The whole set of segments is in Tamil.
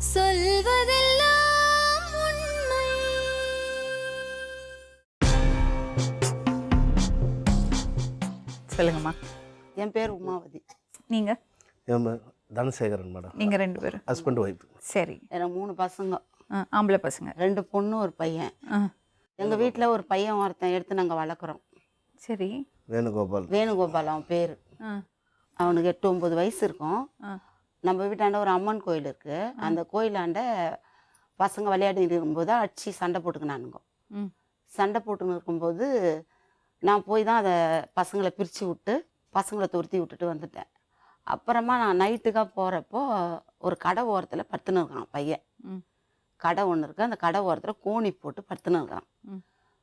சொல்வதெல்லாம் உண்மை. சொல்லுங்கம்மா. என் பேர் உமாவதி. நீங்க? என் பேர் தனசேகரன் மேடம். நீங்க 2 பேரும்? Husband wife. சரி. எனக்கு 3 பசங்க. ஆம்பளை பசங்க? 2 பொண்ணு 1 பையன். எங்கள் வீட்டில் ஒரு பையன் ஒருத்தன் எடுத்து நாங்கள் வளர்க்குறோம். சரி. வேணுகோபால் அவன் பேர். அவனுக்கு 8-9 வயசு இருக்கும். நம்ம வீட்டாண்ட ஒரு அம்மன் கோயில் இருக்குது. அந்த கோயிலாண்ட பசங்க விளையாடிட்டு இருக்கும்போது அடிச்சு சண்டை போட்டுக்கினானுங்க. சண்டை போட்டுன்னு இருக்கும்போது நான் போய் தான் அதை பசங்களை பிரித்து விட்டு பசங்களை துரத்தி விட்டுட்டு வந்துட்டேன். அப்புறமா நான் நைட்டுக்காக போகிறப்போ ஒரு கடை ஓரத்தில் படுத்துன்னு இருக்கான் பையன். கடை ஒன்று இருக்குது, அந்த கடை ஓரத்தில் கோணி போட்டு படுத்துன்னு இருக்கான்.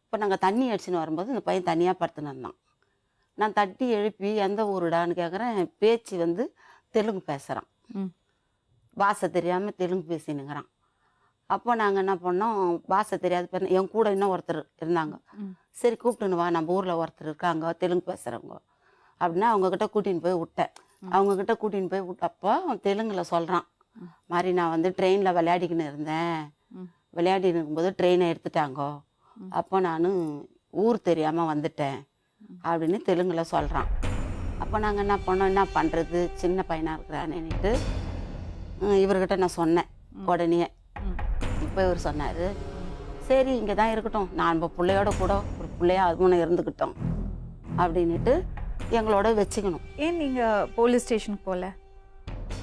இப்போ நாங்கள் தண்ணி அடிச்சுன்னு வரும்போது இந்த பையன் தனியாக படுத்துன்னு இருந்தான். நான் தட்டி எழுப்பி எந்த ஊருடான்னு கேட்குறேன். பேச்சு வந்து தெலுங்கு பேசுகிறான். பாஷை தெரியாமல் தெலுங்கு பேசினுங்கிறான். அப்போ நாங்கள் என்ன பண்ணோம், பாஷை தெரியாது பேர் என் கூட இன்னும் ஒருத்தர் இருந்தாங்க. சரி கூப்பிட்டுன்னு வா, நம்ம ஊரில் ஒருத்தர் இருக்காங்க தெலுங்கு பேசுகிறவங்க அப்படின்னா அவங்கக்கிட்ட கூட்டின்னு போய் விட்டேன். அவங்கக்கிட்ட கூட்டின்னு போய் விட்டப்போ அவன் தெலுங்கில் சொல்கிறான், மாதிரி நான் வந்து ட்ரெயினில் விளையாடிக்கின்னு இருந்தேன், விளையாடின்னு இருக்கும்போது ட்ரெயினை எடுத்துட்டாங்கோ, அப்போ நான் ஊர் தெரியாமல் வந்துட்டேன் அப்படின்னு தெலுங்கில் சொல்கிறான். அப்போ நாங்கள் என்ன பண்ணோம், என்ன பண்ணுறது, சின்ன பையனாக இருக்கிறான்னுட்டு இவர்கிட்ட நான் சொன்னேன் உடனே. இப்போ இவர் சொன்னார், சரி இங்கே தான் இருக்கட்டும், நான் நம்ம பிள்ளையோட கூட ஒரு பிள்ளையா அதுவும் இருந்துக்கிட்டோம் அப்படின்ட்டு எங்களோட வச்சுக்கணும். ஏன் நீங்கள் போலீஸ் ஸ்டேஷனுக்கு போகல?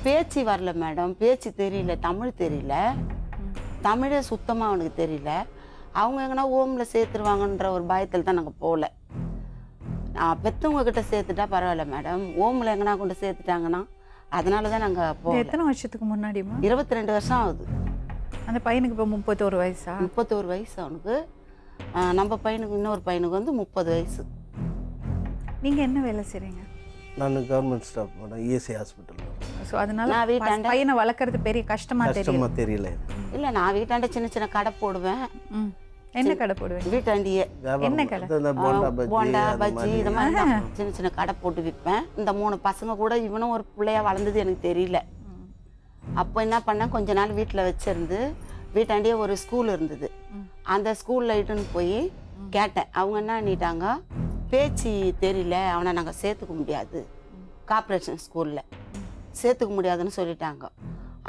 பேச்சு வரல மேடம், பேச்சு தெரியல, தமிழ் தெரியல, தமிழே சுத்தமாக அவனுக்கு தெரியல. அவங்க எங்கன்னா ஹோமில் சேர்த்துருவாங்கன்ற ஒரு பயத்தில் தான் நாங்கள் போகல. நான் பெற்றவங்க கிட்ட சேர்த்துட்டா பரவாயில்ல மேடம், ஹோமில் எங்கன்னா கொண்டு சேர்த்துட்டாங்கன்னா அதனால தான் நாங்கள் போகல. எத்தனை வருஷத்துக்கு முன்னாடிமா? 22 வருஷம் ஆகுது. அந்த பையனுக்கு இப்போ 31 வயசா? 31 வயசு அவனுக்கு. நம்ம பையனுக்கு இன்னொரு பையனுக்கு வந்து 30 வயசு. நீங்கள் என்ன வேலை செய்கிறீங்க? நான் government staff madam, ESI hospital. So அதனால பையனை வளர்க்குறது பெரிய கஷ்டமாக தெரியல? இல்லை, நான் வீட்டாண்ட சின்ன சின்ன கடை போடுவேன். என்ன கடை போடுவேன்? வீட்டாண்டியே என்ன கடை? போண்டா பஜ்ஜி இது மாதிரி சின்ன சின்ன கடை போட்டு விற்பேன். இந்த 3 பசங்க கூட இவனும் ஒரு பிள்ளையா வளர்ந்தது எனக்கு தெரியல. அப்போ என்ன பண்ணேன், கொஞ்ச நாள் வீட்டில் வச்சிருந்து வீட்டாண்டியே ஒரு ஸ்கூல் இருந்தது, அந்த ஸ்கூலில் இட்டுன்னு போய் கேட்டேன். அவங்க என்ன பண்ணிட்டாங்க, பேச்சு தெரியல, அவனை நாங்கள் சேர்த்துக்க முடியாது, கார்ப்பரேஷன் ஸ்கூலில் சேர்த்துக்க முடியாதுன்னு சொல்லிட்டாங்க.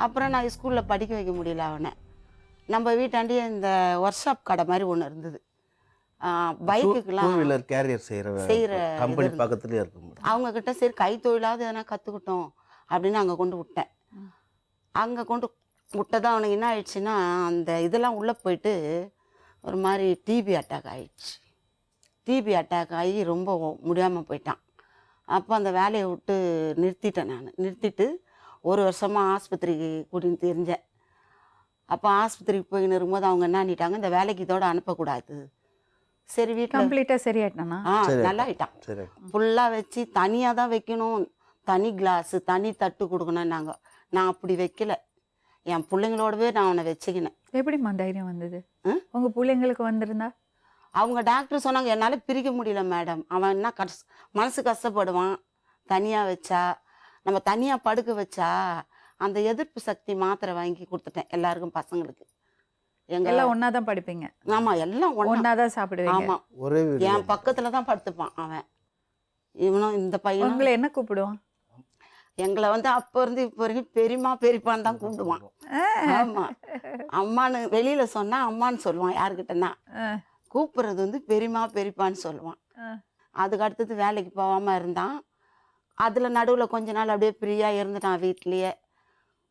அப்புறம் நான் ஸ்கூலில் படிக்க வைக்க முடியல அவனை. நம்ம வீட்டாண்டியே இந்த ஒர்க் ஷாப் கடை மாதிரி ஒன்று இருந்தது, பைக்குக்கெல்லாம் கேரியர் செய்கிற கம்பெனி பக்கத்துலேயே இருக்கும். அவங்கக்கிட்ட சரி கைத்தொழிலாவது எதனா கற்றுக்கிட்டோம் அப்படின்னு அங்கே கொண்டு விட்டேன். அங்கே கொண்டு விட்டதான் அவனுக்கு என்ன ஆயிடுச்சுன்னா, அந்த இதெல்லாம் உள்ளே போயிட்டு ஒரு மாதிரி டிபி அட்டாக் ஆகிடுச்சு. டிபி அட்டாக் ஆகி ரொம்ப முடியாமல் போயிட்டான். அப்போ அந்த வேலையை விட்டு நிறுத்திட்டேன். நான் நிறுத்திட்டு 1 வருஷமாக ஆஸ்பத்திரிக்கு கூட்டின்னு தெரிஞ்சேன். அப்போ ஆஸ்பத்திரிக்கு போயின்னு இருக்கும்போது அவங்க என்ன பண்ணிட்டாங்க, இந்த வேலைக்கு இதோட அனுப்பக்கூடாது. சரி வீட்டில் கம்ப்ளீட்டாக சரியாயிட்டானா? நல்லா ஆகிட்டான். ஃபுல்லாக வச்சு தனியாக தான் வைக்கணும், தனி கிளாஸு தனி தட்டு கொடுக்கணும். நான் அப்படி வைக்கல, என் பிள்ளைங்களோடவே நான் அவனை வச்சுக்கினேன். எப்படிம்மா தைரியம் வந்தது உங்கள் பிள்ளைங்களுக்கு வந்திருந்தா? அவங்க டாக்டர் சொன்னாங்க, என்னால் பிரிக்க முடியல மேடம், அவன் என்ன மனசு கஷ்டப்படுவான் தனியாக வச்சா, நம்ம தனியாக படுக்க வச்சா. அந்த எதிர்ப்பு சக்தி மாத்திரை வாங்கி கொடுத்துட்டேன் எல்லாருக்கும், பசங்களுக்கு. எல்லாம் ஒன்றா தான் படிப்பீங்க? ஆமாம், எல்லாம் ஒன்றா தான் சாப்பிடுவீங்க? ஆமாம், என் பக்கத்தில் தான் படுத்துப்பான் அவன். இவனும் இந்த பையன். உங்களை என்ன கூப்பிடுவான்? எங்களை வந்து அப்போ இருந்து இப்போ வரைக்கும் பெரியம்மா பெரியப்பான்னு தான் கூப்பிடுவான். ஆமாம், அம்மானு வெளியில் சொன்னால் அம்மான்னு சொல்லுவான், யாருக்கிட்டனா கூப்பிட்றது வந்து பெரியம்மா பெரியப்பான்னு சொல்லுவான். அதுக்கு அடுத்தது வேலைக்கு போகாமல் இருந்தான். அதில் நடுவில் கொஞ்ச நாள் அப்படியே ஃப்ரீயாக இருந்துட்டான், வீட்லேயே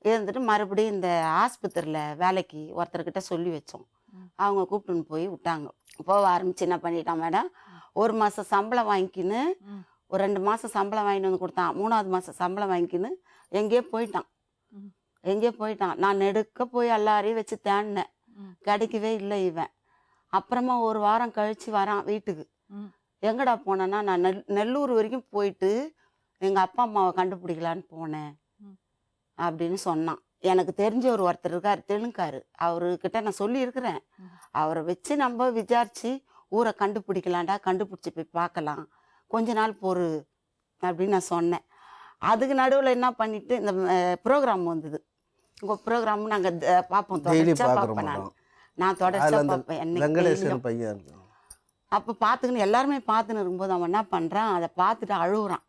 இருந்துட்டு மறுபடியும் இந்த ஆஸ்பத்திரியில் வேலைக்கு ஒருத்தர்கிட்ட சொல்லி வச்சோம். அவங்க கூப்பிட்டுன்னு போய் விட்டாங்க. போக ஆரம்பிச்சு என்ன பண்ணிட்டான் மேடம், 1 மாதம் சம்பளம் வாங்கிக்கின்னு ஒரு 2 மாதம் சம்பளம் வாங்கிட்டு வந்து கொடுத்தான். 3ஆவது மாதம் சம்பளம் வாங்கிக்கின்னு எங்கேயோ போயிட்டான். நான் நெடுக்க போய் எல்லாரையும் வச்சு தேடினேன், கிடைக்கவே இல்லை இவன். அப்புறமா 1 வாரம் கழித்து வரான் வீட்டுக்கு. எங்கடா போனேன்னா, நான் நெல்லூர் வரைக்கும் போயிட்டு எங்கள் அப்பா அம்மாவை கண்டுபிடிக்கலான்னு போனேன் அப்படின்னு சொன்னான். எனக்கு தெரிஞ்ச ஒருத்தர் இருக்கார், தெலுங்காரு, அவர்கிட்ட நான் சொல்லியிருக்கிறேன், அவரை வச்சு நம்ம விசாரித்து ஊரை கண்டுபிடிக்கலாண்டா, கண்டுபிடிச்சி போய் பார்க்கலாம், கொஞ்ச நாள் பொறு அப்படின்னு நான் சொன்னேன். அதுக்கு நடுவில் என்ன பண்ணிவிட்டு இந்த ப்ரோக்ராம் வந்தது, உங்கள் ப்ரோக்ராம் நாங்கள் பார்ப்போம், டெய்லி தொடர்ச்சியாக பார்க்குறோம் பார்ப்பேன். மேடம். நான் அதில் தொடர்ச்சியாக அந்த பார்ப்பேன் என்னைக்கு வெங்கடேசன் பையன் இருக்கு. அப்போ பார்த்துக்கின்னு எல்லாருமே பார்த்துன்னு இருக்கும்போது அவன் என்ன பண்ணுறான், அதை பார்த்துட்டு அழுகுறான்.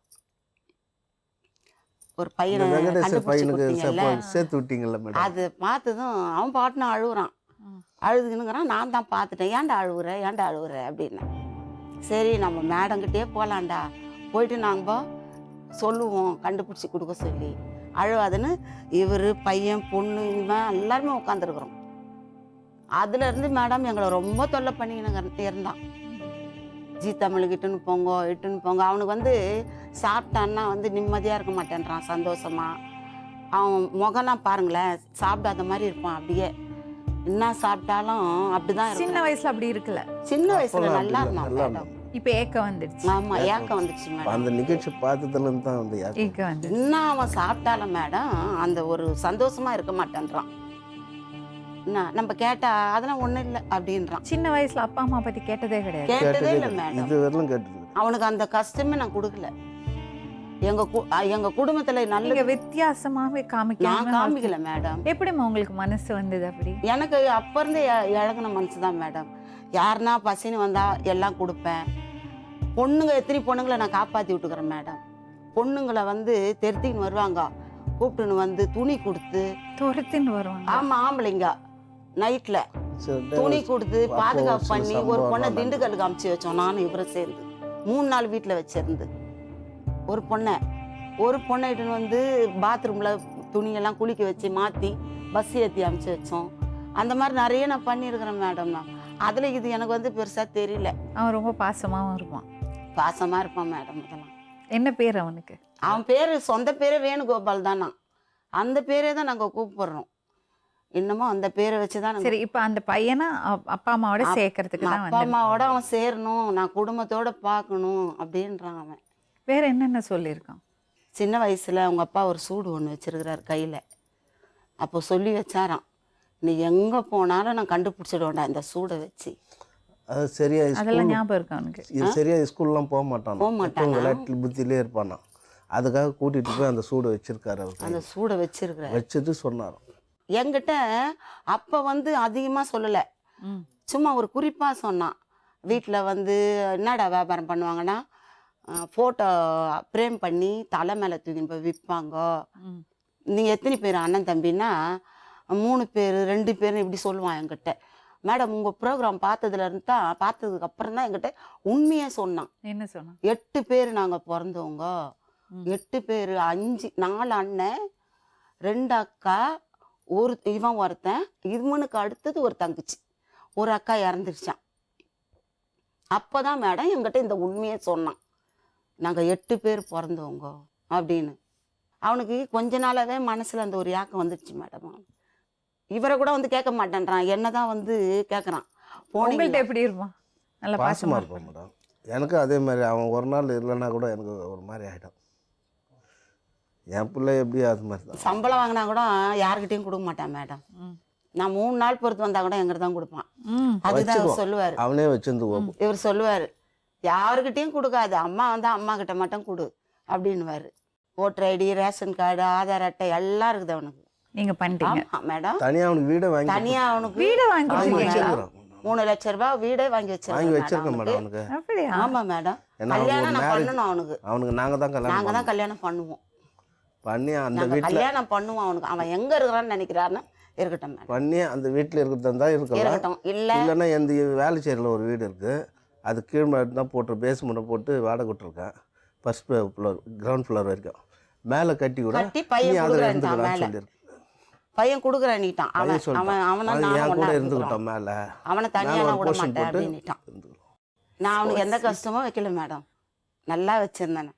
ஒரு இந்த பையனை வெங்கடேசன் கண்டுபிடிச்சி பையனுக்கு கொடுத்தீங்கல்ல, சேர்த்து விட்டீங்கல்ல மேடம். அது பார்த்ததும் அவன் பாட்டுன்னு அழுகுறான். அழுதுக்குனுங்கிறான். நான் தான் பார்த்துட்டேன். ஏன்டா அழுகுற அப்படின்னு. சரி நம்ம மேடங்கிட்டே போகலான்டா, போயிட்டு நாங்கள் சொல்லுவோம் கண்டுபிடிச்சி கொடுக்க சொல்லி. அழுவாதுன்னு இவர் பையன் பொண்ணு இவன் எல்லாருமே உட்காந்துருக்குறோம். அதுலேருந்து மேடம் எங்களை ரொம்ப தொல்லை பண்ணிக்கின்னு இருந்தான். ஜி தமிழுக்கு இட்டுன்னு போங்க. அவனுக்கு வந்து சாப்பிட்டான்னா வந்து நிம்மதியாக இருக்க மாட்டேன்றான், சந்தோஷமா. அவன் முகம்லாம் பாருங்களேன், சாப்பிடாத மாதிரி இருப்பான். அப்படியே என்ன சாப்பிட்டாலும் அப்படிதான் இருக்கும். சின்ன வயசுல அப்படி இருக்குல்ல, சின்ன வயசுல அப்போலாம் நல்லா அப்படி இல்லை, இருந்தான் நல்லா மேடம். இப்ப ஏக்கம் வந்துடுச்சு. ஆமா, ஏக்கம் வந்துச்சு மேடம். அந்த நிகழ்ச்சி பார்த்ததுலேருந்து தான் வந்து ஏக்கம் வந்து இன்னும் அவன் சாப்பிட்டாலும் மேடம் அந்த ஒரு சந்தோஷமா இருக்க மாட்டேன்றான். என்ன நம்ம கேட்டா அதெல்லாம் ஒண்ணும் இல்லை அப்படின்றான். சின்ன வயசுல அப்பா அம்மா பத்தி கேட்டதே கிடையாது. கேட்டதே இல்லை மேடம். இது வரலும் கேட்டது. அவனுக்கு அந்த கஷ்டமே நான் கொடுக்கல. எங்க குடும்பத்துல நல்ல நீங்க வித்தியாசமாவே நான் காமிக்காம காமிக்கல மேடம். எப்படிம்மா உங்களுக்கு மனசு வந்தது அப்படி? எனக்கு அப்ப இருந்தே இழகுன மனசு தான் மேடம். யாருன்னா பசின்னு வந்தா எல்லாம் கொடுப்பேன். பொண்ணுங்க எத்தனை பொண்ணுங்களை நான் காப்பாற்றி விட்டுக்கிறேன் மேடம். பொண்ணுங்களை வந்து தெருத்தின்னு வருவாங்க, கூப்பிட்டுன்னு வந்து துணி கொடுத்து. துரத்தின்னு வருவாங்க. ஆமாம், ஆம்பளைங்க நைட்டில் துணி கொடுத்து பாதுகாப்பு பண்ணி ஒரு பொண்ணை திண்டுக்கல்லுக்கு அமுச்சு வச்சோம். நானும் இவரை சேர்ந்து 3 நாள் வீட்டில் வச்சிருந்து ஒரு பொண்ணை இட்டுன்னு வந்து பாத்ரூமில் துணியெல்லாம் குளிக்க வச்சு மாற்றி பஸ் ஏற்றி அமுச்சு வச்சோம். அந்த மாதிரி நிறைய நான் பண்ணியிருக்கிறேன் மேடம். நான் அதில் இது எனக்கு வந்து பெருசாக தெரியல. அவன் ரொம்ப பாசமாவும் இருப்பான். பாசமாக இருப்பான் மேடம். அதெல்லாம் என்ன பேர் அவனுக்கு? அவன் பேர் சொந்த பேரே வேணுகோபால் தானா. அந்த பேரே தான் நாங்கள் கூப்பிடுறோம் இன்னமும். அந்த பேரை வச்சு தான். சரி, இப்போ அந்த பையனை அப்பா அம்மாவோட சேர்க்கறதுக்கு தான் அப்பா அம்மாவோட அவன் சேரணும், நான் குடும்பத்தோட பார்க்கணும் அப்படின்றான் அவன். வேற என்னென்ன சொல்லியிருக்கான்? சின்ன வயசில் அவங்க அப்பா ஒரு சூடு ஒன்று வச்சிருக்கிறார் கையில். அப்போ சொல்லி வச்சாராம், நீ எங்கே போனாலும் நான் கண்டுபிடிச்சிடுவேன்டா இந்த சூடை வச்சு. அது சரியா அதெல்லாம் ஞாபகம் இருக்கு அவனுக்கு. இது சரியா ஸ்கூல்லாம் போக மாட்டான், மாட்டானா? விளையாட்டு புத்தியிலே இருப்பானா. அதுக்காக கூட்டிட்டு போய் அந்த சூடை வச்சிருக்காரு அவர். அந்த சூடை வச்சிருக்கிறார் வச்சுட்டு சொன்னார். என்கிட்ட அப்போ வந்து அதிகமாக சொல்லலை, சும்மா ஒரு குறிப்பாக சொன்னான். வீட்டில் வந்து என்னடா வியாபாரம் பண்ணுவாங்கன்னா, ஃபோட்டோ ஃப்ரேம் பண்ணி தலை மேலே தூக்கின்னு போய் விற்பாங்க. நீங்கள் எத்தனை பேர் அண்ணன் தம்பின்னா 3 பேர் 2 பேர்னு இப்படி சொல்லுவான் என்கிட்ட. மேடம் உங்கள் ப்ரோக்ராம் பார்த்ததுக்கு அப்புறம் தான் என்கிட்ட உண்மையாக சொன்னான். என்ன சொன்னான்? 8 பேர் நாங்கள் பிறந்தவங்க, 8 பேர், 4 அண்ணன், 2 அக்கா, இவன் ஒருத்தன், இவனுக்கு அடுத்தது ஒரு தங்கச்சி, ஒரு அக்கா இறந்துருச்சான். அப்போ தான் மேடம் என்கிட்ட இந்த உண்மையை சொன்னான், நாங்கள் 8 பேர் பிறந்தவங்க அப்படின்னு. அவனுக்கு கொஞ்ச நாளாகவே மனசில் அந்த ஒரு ஏக்கம் வந்துடுச்சு மேடம். இவரை கூட வந்து கேட்க மாட்டேன்றான், என்ன தான் வந்து கேட்குறான். உங்கள்கிட்ட எப்படி இருப்பான்? நல்லா பாசமாக இருப்பான் மேடம். எனக்கு அதே மாதிரி. அவன் ஒரு நாள் இல்லைன்னா கூட எனக்கு ஒரு மாதிரி ஆகிடும். என் பிள்ளை எப்படி அது மாதிரி தான். சம்பளம் வாங்கினா கூட யாருக்கிட்டையும் கொடுக்க மாட்டான் மேடம். நான் 3 நாள் பொறுத்து வந்தால் கூட எங்கிட்ட தான் கொடுப்பான். அதுதான் அவர் சொல்லுவார். அவனே வச்சிருந்து இவர் சொல்லுவார், யாருக்கிட்டையும் கொடுக்காது, அம்மா வந்தால் அம்மா கிட்ட மட்டும் கொடு அப்படின்னுவார். Voter ID, ration card, Aadhaar அட்டை எல்லாம் இருக்குது அவனுக்கு. நீங்க பண்ணிட்டீங்க மேடம். தனியாக அவனுக்கு வீடை வாங்கி, தனியாக அவனுக்கு வீடை வாங்கி 3 லட்சம் ரூபாய் வீடே வாங்கி வச்சிருக்கேன் மேடம் அவனுக்கு. அப்படியா? ஆமா மேடம். கல்யாணம் நான் பண்ணணும் அவனுக்கு. நாங்கள் தான் கல்யாணம் பண்ணுவோம். பண்ணி அந்த வீட்டில் கல்யாணம் பண்ணுவோம் அவனுக்கு. அவன் எங்கே இருக்கிறான்னு நினைக்கிறான்னு இருக்கட்டும் மேடம். பண்ணி அந்த வீட்டில் இருக்கிறதா இருக்கட்டும். இல்லைன்னா எந்த வேலைச்சேரியில் ஒரு வீடு இருக்குது, அது கீழே தான் போட்டு பேஸ்மெண்ட்டை போட்டு வாடகை விட்டுருக்கேன். ஃபர்ஸ்ட் ஃப்ளோர், கிரவுண்ட் ஃப்ளோர் வரைக்கும். மேலே கட்டி கூட பையன் சொல்லியிருக்கேன். பையன் கொடுக்குறான்ட்டான். கூட இருந்துக்கிட்டோம் மேலே. அவனை தனியாக விட மாட்டேன் அப்படின்ட்டான். நான் அவனுக்கு எந்த கஷ்டமும் வைக்கல மேடம், நல்லா வச்சிருந்தேன்.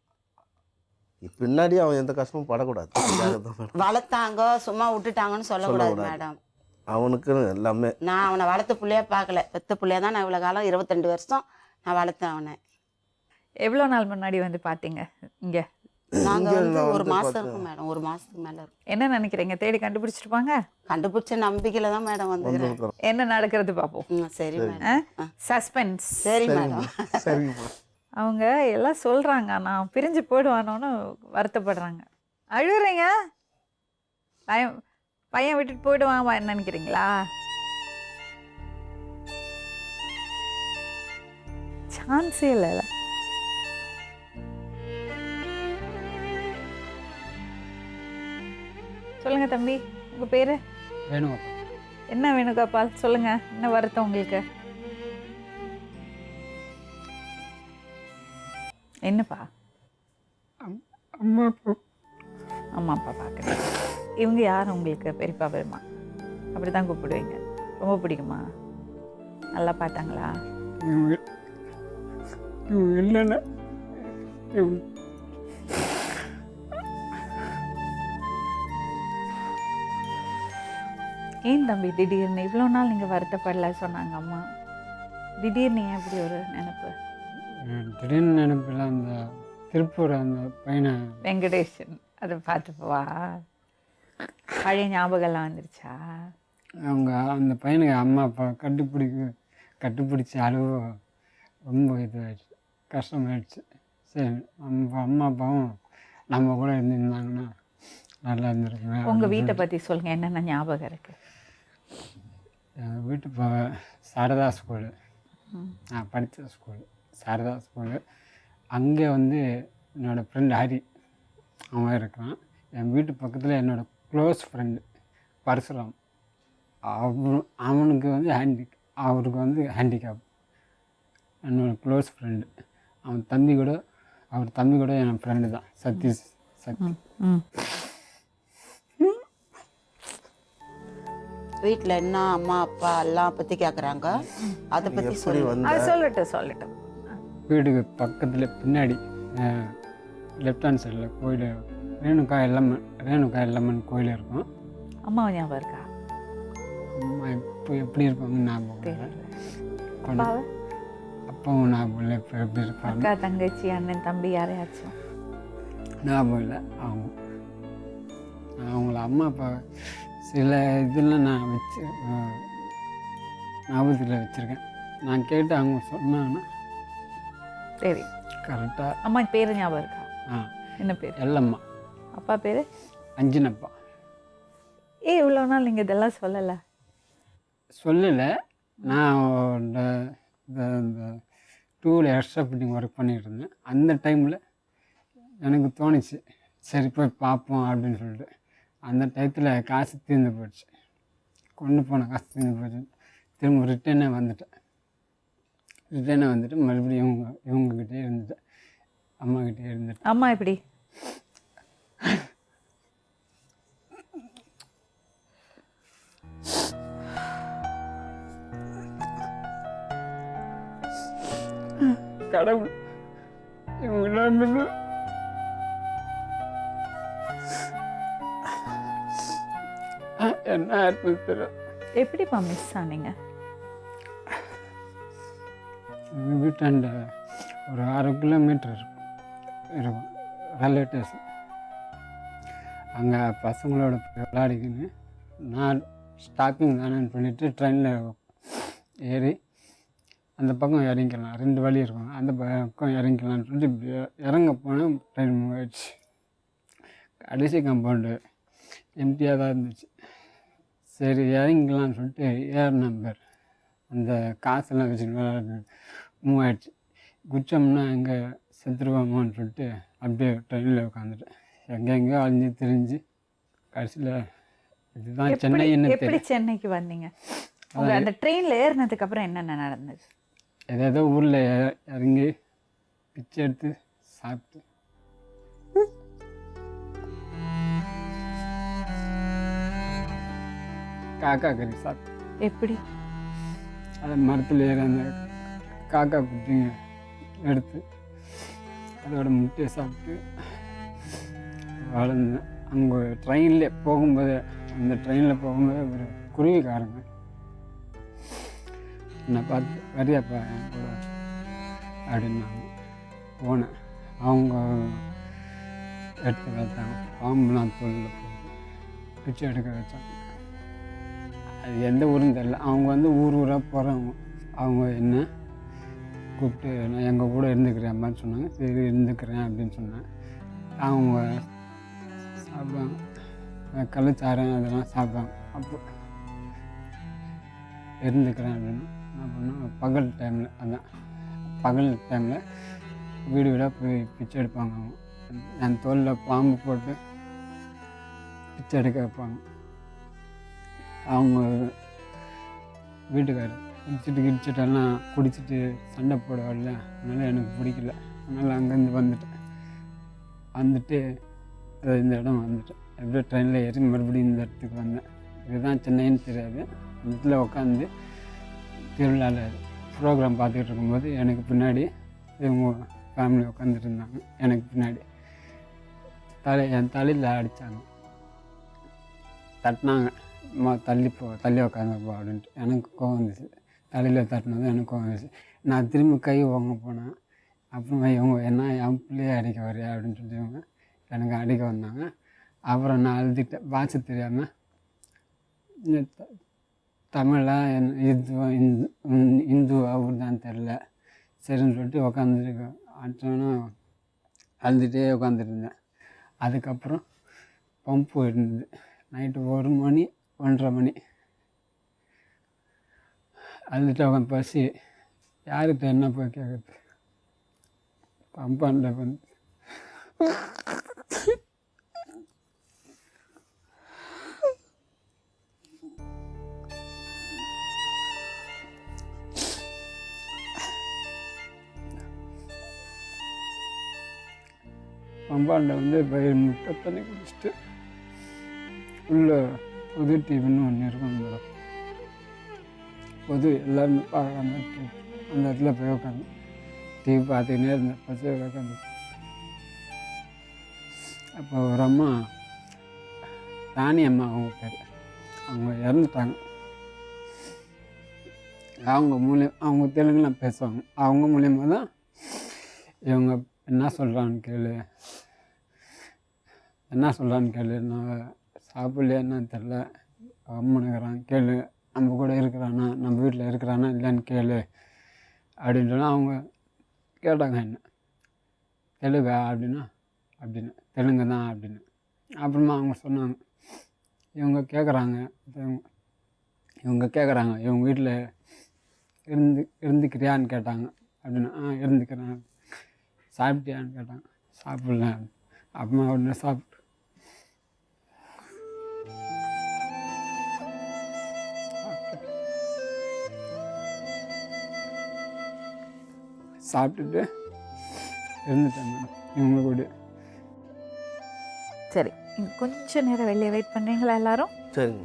பின்னாடி அவன் எந்த கஷ்டமும் படக்கூடாது. வளர்த்தாங்க சும்மா விட்டுட்டாங்கன்னு சொல்லக்கூடாது மேடம். அவனுக்கு எல்லாமே நான் அவனை வளர்த்த பிள்ளையா பார்க்கல, பெத்த பிள்ளையா தான் நான் இவ்வளோ காலம் 22 வருஷம் நான் வளர்த்தேன் அவனை. எவ்வளோ நாள் முன்னாடி வந்து பார்த்தீங்க இங்கே? நாங்கள் வந்து 1 மாதம் இருக்கும் மேடம், 1 மாதத்துக்கு மேலே இருக்கும். என்ன நினைக்கிறீங்க, தேடி கண்டுபிடிச்சிருப்பாங்க? கண்டுபிடிச்ச நம்பிக்கையில் தான் மேடம் வந்து என்ன நடக்கிறது பார்ப்போம். சரி மேடம். சஸ்பென்ஸ். சரி மேடம். சரிங்க. அவங்க எல்லாம் சொல்கிறாங்க, நான் பிரிஞ்சு போயிடுவானோன்னு வருத்தப்படுறாங்க. அழுகுறீங்க? பையன் விட்டுட்டு போயிடுவான் நினைக்கிறீங்களா? சான்ஸே இல்லைல்ல. சொல்லுங்க தம்பி, உங்க பேரு வேணுகோபால். என்ன? வேணுகோபால், சொல்லுங்க, என்ன வருத்தம் உங்களுக்கு? என்னப்பா? அம்மா அப்பா அம்மா அப்பா பார்க்குறேன். இவங்க யார் உங்களுக்கு? பெரியப்பா பெருமா அப்படி தான் கூப்பிடுவீங்க? ரொம்ப பிடிக்குமா? நல்லா பார்த்தாங்களா? இவங்க இல்லைன்னா ஏன் தம்பி திடீர்னு இவ்வளோ நாள் நீங்கள் வருத்தப்படல சொன்னாங்க அம்மா, திடீர்னு ஏன் இப்படி ஒரு நினைப்பு? திடீர்னு நினைப்பில் அந்த திருப்பூர் அந்த பையனை வெங்கடேஷன் அதை பார்த்துப்பவா பழைய ஞாபகம்லாம் வந்துருச்சா? அவங்க அந்த பையனுக்கு அம்மா அப்பா கட்டுப்பிடிச்சி அழுவ ரொம்ப இதுவாகிடுச்சு, கஷ்டமாயிடுச்சு. சரி, நம்ம அம்மா அப்பாவும் நம்ம கூட இருந்திருந்தாங்கன்னா நல்லா இருந்திருக்குங்க. உங்கள் வீட்டை பற்றி சொல்லுங்கள், என்னென்ன ஞாபகம் இருக்குது? எங்கள் வீட்டு சாரதா ஸ்கூலு, நான் படித்த ஸ்கூலு சாரதா ஸ்கூலு. அங்கே வந்து என்னோடய ஃப்ரெண்ட் ஹரி அவன் இருக்கான். என் வீட்டு பக்கத்தில் என்னோடய க்ளோஸ் ஃப்ரெண்டு பரசுராம், அவனுக்கு வந்து அவருக்கு வந்து ஹேண்டிகேப். என்னோடய க்ளோஸ் ஃப்ரெண்டு அவர் தம்பி கூட என் ஃப்ரெண்டு தான், சதீஷ். வீட்டில் என்ன அம்மா அப்பா எல்லாம் பற்றி கேட்குறாங்க, அதை பற்றி எப்படி வந்து அது சொல்லட்டும். வீட்டுக்கு பக்கத்தில் பின்னாடி லெஃப்ட் ஹேண்ட் சைடில் கோயில் ரேணுகா எல்லம்மன் கோயில் இருக்கும். அம்மா ஞாபகம் இருக்கா? அம்மா இப்போ எப்படி இருப்பாங்க ஞாபகம் இல்லை. அப்பாவை? அப்பாவும் ஞாபகம் இல்லை. இப்போ எப்படி இருப்பாங்க? அக்கா, தங்கச்சி, அண்ணன், தம்பி யாரையாச்சும் ஞாபகம் இல்லை. அவங்கள அம்மா அப்பா சில இதெல்லாம் நான் ஞாபகத்தில் வச்சுருக்கேன். நான் கேட்டு அவங்க சொன்னாங்கன்னா சரி கரெக்டாக. அம்மா பேர் ஞாபகம் இருக்கா? என்ன பேர்? எல்லம்மா. அப்பா பேர்? அஞ்சினப்பா. இவ்வளோ நாள் நீங்கள் இதெல்லாம் சொல்லலை? நான் இந்த டூவில் எக்ஸ்ட்ரா ஃபிட்டிங் ஒர்க் பண்ணிகிட்டு இருந்தேன். அந்த டைமில் எனக்கு தோணுச்சு, சரி போய் பார்ப்போம் அப்படின்னு சொல்லிட்டு. அந்த டயத்தில் காசு தீர்ந்து போயிடுச்சு, கொண்டு போன காசு தீர்ந்து போயிடுச்சு. திரும்ப ரிட்டர்னே வந்துட்டு மறுபடியும் இவங்ககிட்டே இருந்துட்டேன், அம்மாக்கிட்டே இருந்துட்டேன். அம்மா எப்படி? கடவுள் இவங்க என்ன அற்புதம். எப்படிப்பா மிஸ் ஆனீங்க? எங்கள் வீட்டாண்ட ஒரு 6 கிலோமீட்டர் இருக்கும் ரிலேட்டிவ்ஸ். அங்கே பசங்களோட விளையாடிக்கின்னு நான் ஸ்டாப்பிங் தானேன்னு சொல்லிட்டு ட்ரெயினில் ஏறி அந்த பக்கம் இறங்கிக்கலாம், 2 வழி இருக்கும், அந்த பக்கம் இறங்கிக்கலான்னு சொல்லிட்டு இறங்க போனால் ட்ரெயின் மூவ் ஆயிடுச்சு. கடைசி கம்பவுண்டு எம்டியாக தான் இருந்துச்சு. சரி இறங்கிக்கலான்னு சொல்லிட்டு நம்பர் அந்த காசெல்லாம் வச்சு மூவ் ஆகிடுச்சு. குச்சம்னா எங்கே செத்துருவோமோன்னு சொல்லிட்டு அப்படியே ட்ரெயினில் உட்காந்துட்டேன். எங்கெங்கேயோ அழிஞ்சு திரிஞ்சு கடைசியில் இதுதான் சென்னை. எப்படி சென்னைக்கு வந்தீங்க? அந்த ட்ரெயினில் ஏறினதுக்கு அப்புறம் என்னென்ன நடந்தது? ஏதோ ஊரில் இறங்கி பிச்சை எடுத்து சாப்பிட்டு காக்கா கறி சாப்பிட்டு. எப்படி? அதை மரத்தில் ஏறி அந்த காக்கா குட்டிங்க எடுத்து அதோட முட்டையை சாப்பிட்டு வளர்ந்தேன். அங்கே ட்ரெயினில் போகும்போது ஒரு குருவிக்காரங்க என்னை பார்த்து வரியாப்பா என் கூட அப்படின்னாங்க. போனேன். அவங்க எடுத்து வைத்தாங்க, பாம்புலாம் தோளில் போட்டு பிச்சை எடுக்க வச்சாங்க. அது எந்த ஊருன்னு தெரியல. அவங்க வந்து ஊராக போகிறவங்க. அவங்க என்ன கூப்பிட்டு நான் எங்கள் கூட இருந்துக்கிறேன்பான்னு சொன்னாங்க. சரி இருந்துக்கிறேன் அப்படின்னு சொன்னேன். அவங்க சாப்பிடுவாங்க. கள்ளச்சாரம் அதெல்லாம் சாப்பிடுவாங்க. அப்போ இருந்துக்கிறேன் அப்படின்னா என்ன பண்ணால் பகல் டைமில் அதான் பகல் டைமில் வீடு வீடாக போய் பிச்சை எடுப்பாங்க. அவங்க என் தோலில் பாம்பு போட்டு பிச்சை எடுக்க வைப்பாங்க. அவங்க வீட்டுக்காரர் கிடிச்சிட்டெல்லாம் குடிச்சிட்டு சண்டை போட வரல, அதனால் எனக்கு பிடிக்கல. அதனால் அங்கேருந்து வந்துட்டு இந்த இடம் வந்துட்டேன். எப்படியோ ட்ரெயினில் ஏறி மறுபடியும் இந்த இடத்துக்கு வந்தேன். இதுதான் சென்னைன்னு தெரியாது. அந்த இடத்துல உட்காந்து திருவிழாவில் ப்ரோக்ராம் பார்த்துக்கிட்டு இருக்கும்போது எனக்கு பின்னாடி இவங்க ஃபேமிலி உட்காந்துட்டு இருந்தாங்க. எனக்கு பின்னாடி என் தலையில் அடித்தாங்க, தட்டினாங்க. தள்ளி உட்காந்துப்போ அப்படின்ட்டு எனக்கு கோவம் வந்துச்சு. தலையில் தட்டினது எனக்கு கோவம் வந்துச்சு. நான் திரும்பி கை வாங்க போனேன். அப்புறமா இவங்க என்ன என் பிள்ளையே அடிக்க வரையா அப்படின்னு சொல்லி இவங்க எனக்கு அடிக்க வந்தாங்க. அப்புறம் நான் அழுதுகிட்டேன், பாஷை தெரியாமல். தமிழாக இந்து அவருதான் தெரில. சரின்னு சொல்லிட்டு உட்காந்துருக்கேன். அடுத்தவனா அழுதுகிட்டே உட்காந்துட்டு இருந்தேன். அதுக்கப்புறம் பம்பு இருந்தது. நைட்டு 1 மணி 1:30 மணி அழுதுட்டு உட்காந்து பசி யார்கிட்ட என்ன போய் கேட்குறது. பம்பாண்ட வந்து பம்பாண்ட வந்து பயிர் முட்டை தண்ணி குடிச்சிட்டு உள்ள புது டிவின்னு ஒன்று இருக்கும். மேடம் பொது எல்லாருமே பார்க்காம அந்த இடத்துல போய் உட்காந்து டிவி பார்த்துக்கினே இருந்தேன். பச்சை உட்காந்து அப்போ ஒரு அம்மா, ராணி அம்மா அவங்க பேர், அவங்க இறந்துட்டாங்க. அவங்க தெலுங்குலாம் பேசுவாங்க. அவங்க மூலியமாக தான் இவங்க என்ன சொல்கிறான்னு கேளு, நான் சாப்பிடலையா என்னன்னு தெரில, அம்மனுக்கிறான் கேளு, நம்ம கூட இருக்கிறானா, நம்ம வீட்டில் இருக்கிறானா இல்லைன்னு கேளு அப்படின்னு சொன்னால் அவங்க கேட்டாங்க என்ன தெலுங்கா அப்படின்னு தெலுங்கு தான் அப்படின்னு. அப்புறமா அவங்க சொன்னாங்க, இவங்க கேட்குறாங்க இவங்க வீட்டில் இருந்துக்கிறியான்னு கேட்டாங்க அப்படின்னு. இருந்துக்கிறேன். சாப்பிட்டியான்னு கேட்டாங்க. சாப்பிட்ல. அப்புறமா உடனே சாப்பிட்டுட்டு இருந்துட்டேன் மேடம் இவங்க கூட. சரி, இங்கே கொஞ்சம் நேரம் வெளியே வெயிட் பண்ணுறீங்களா எல்லாரும்? சரிங்க.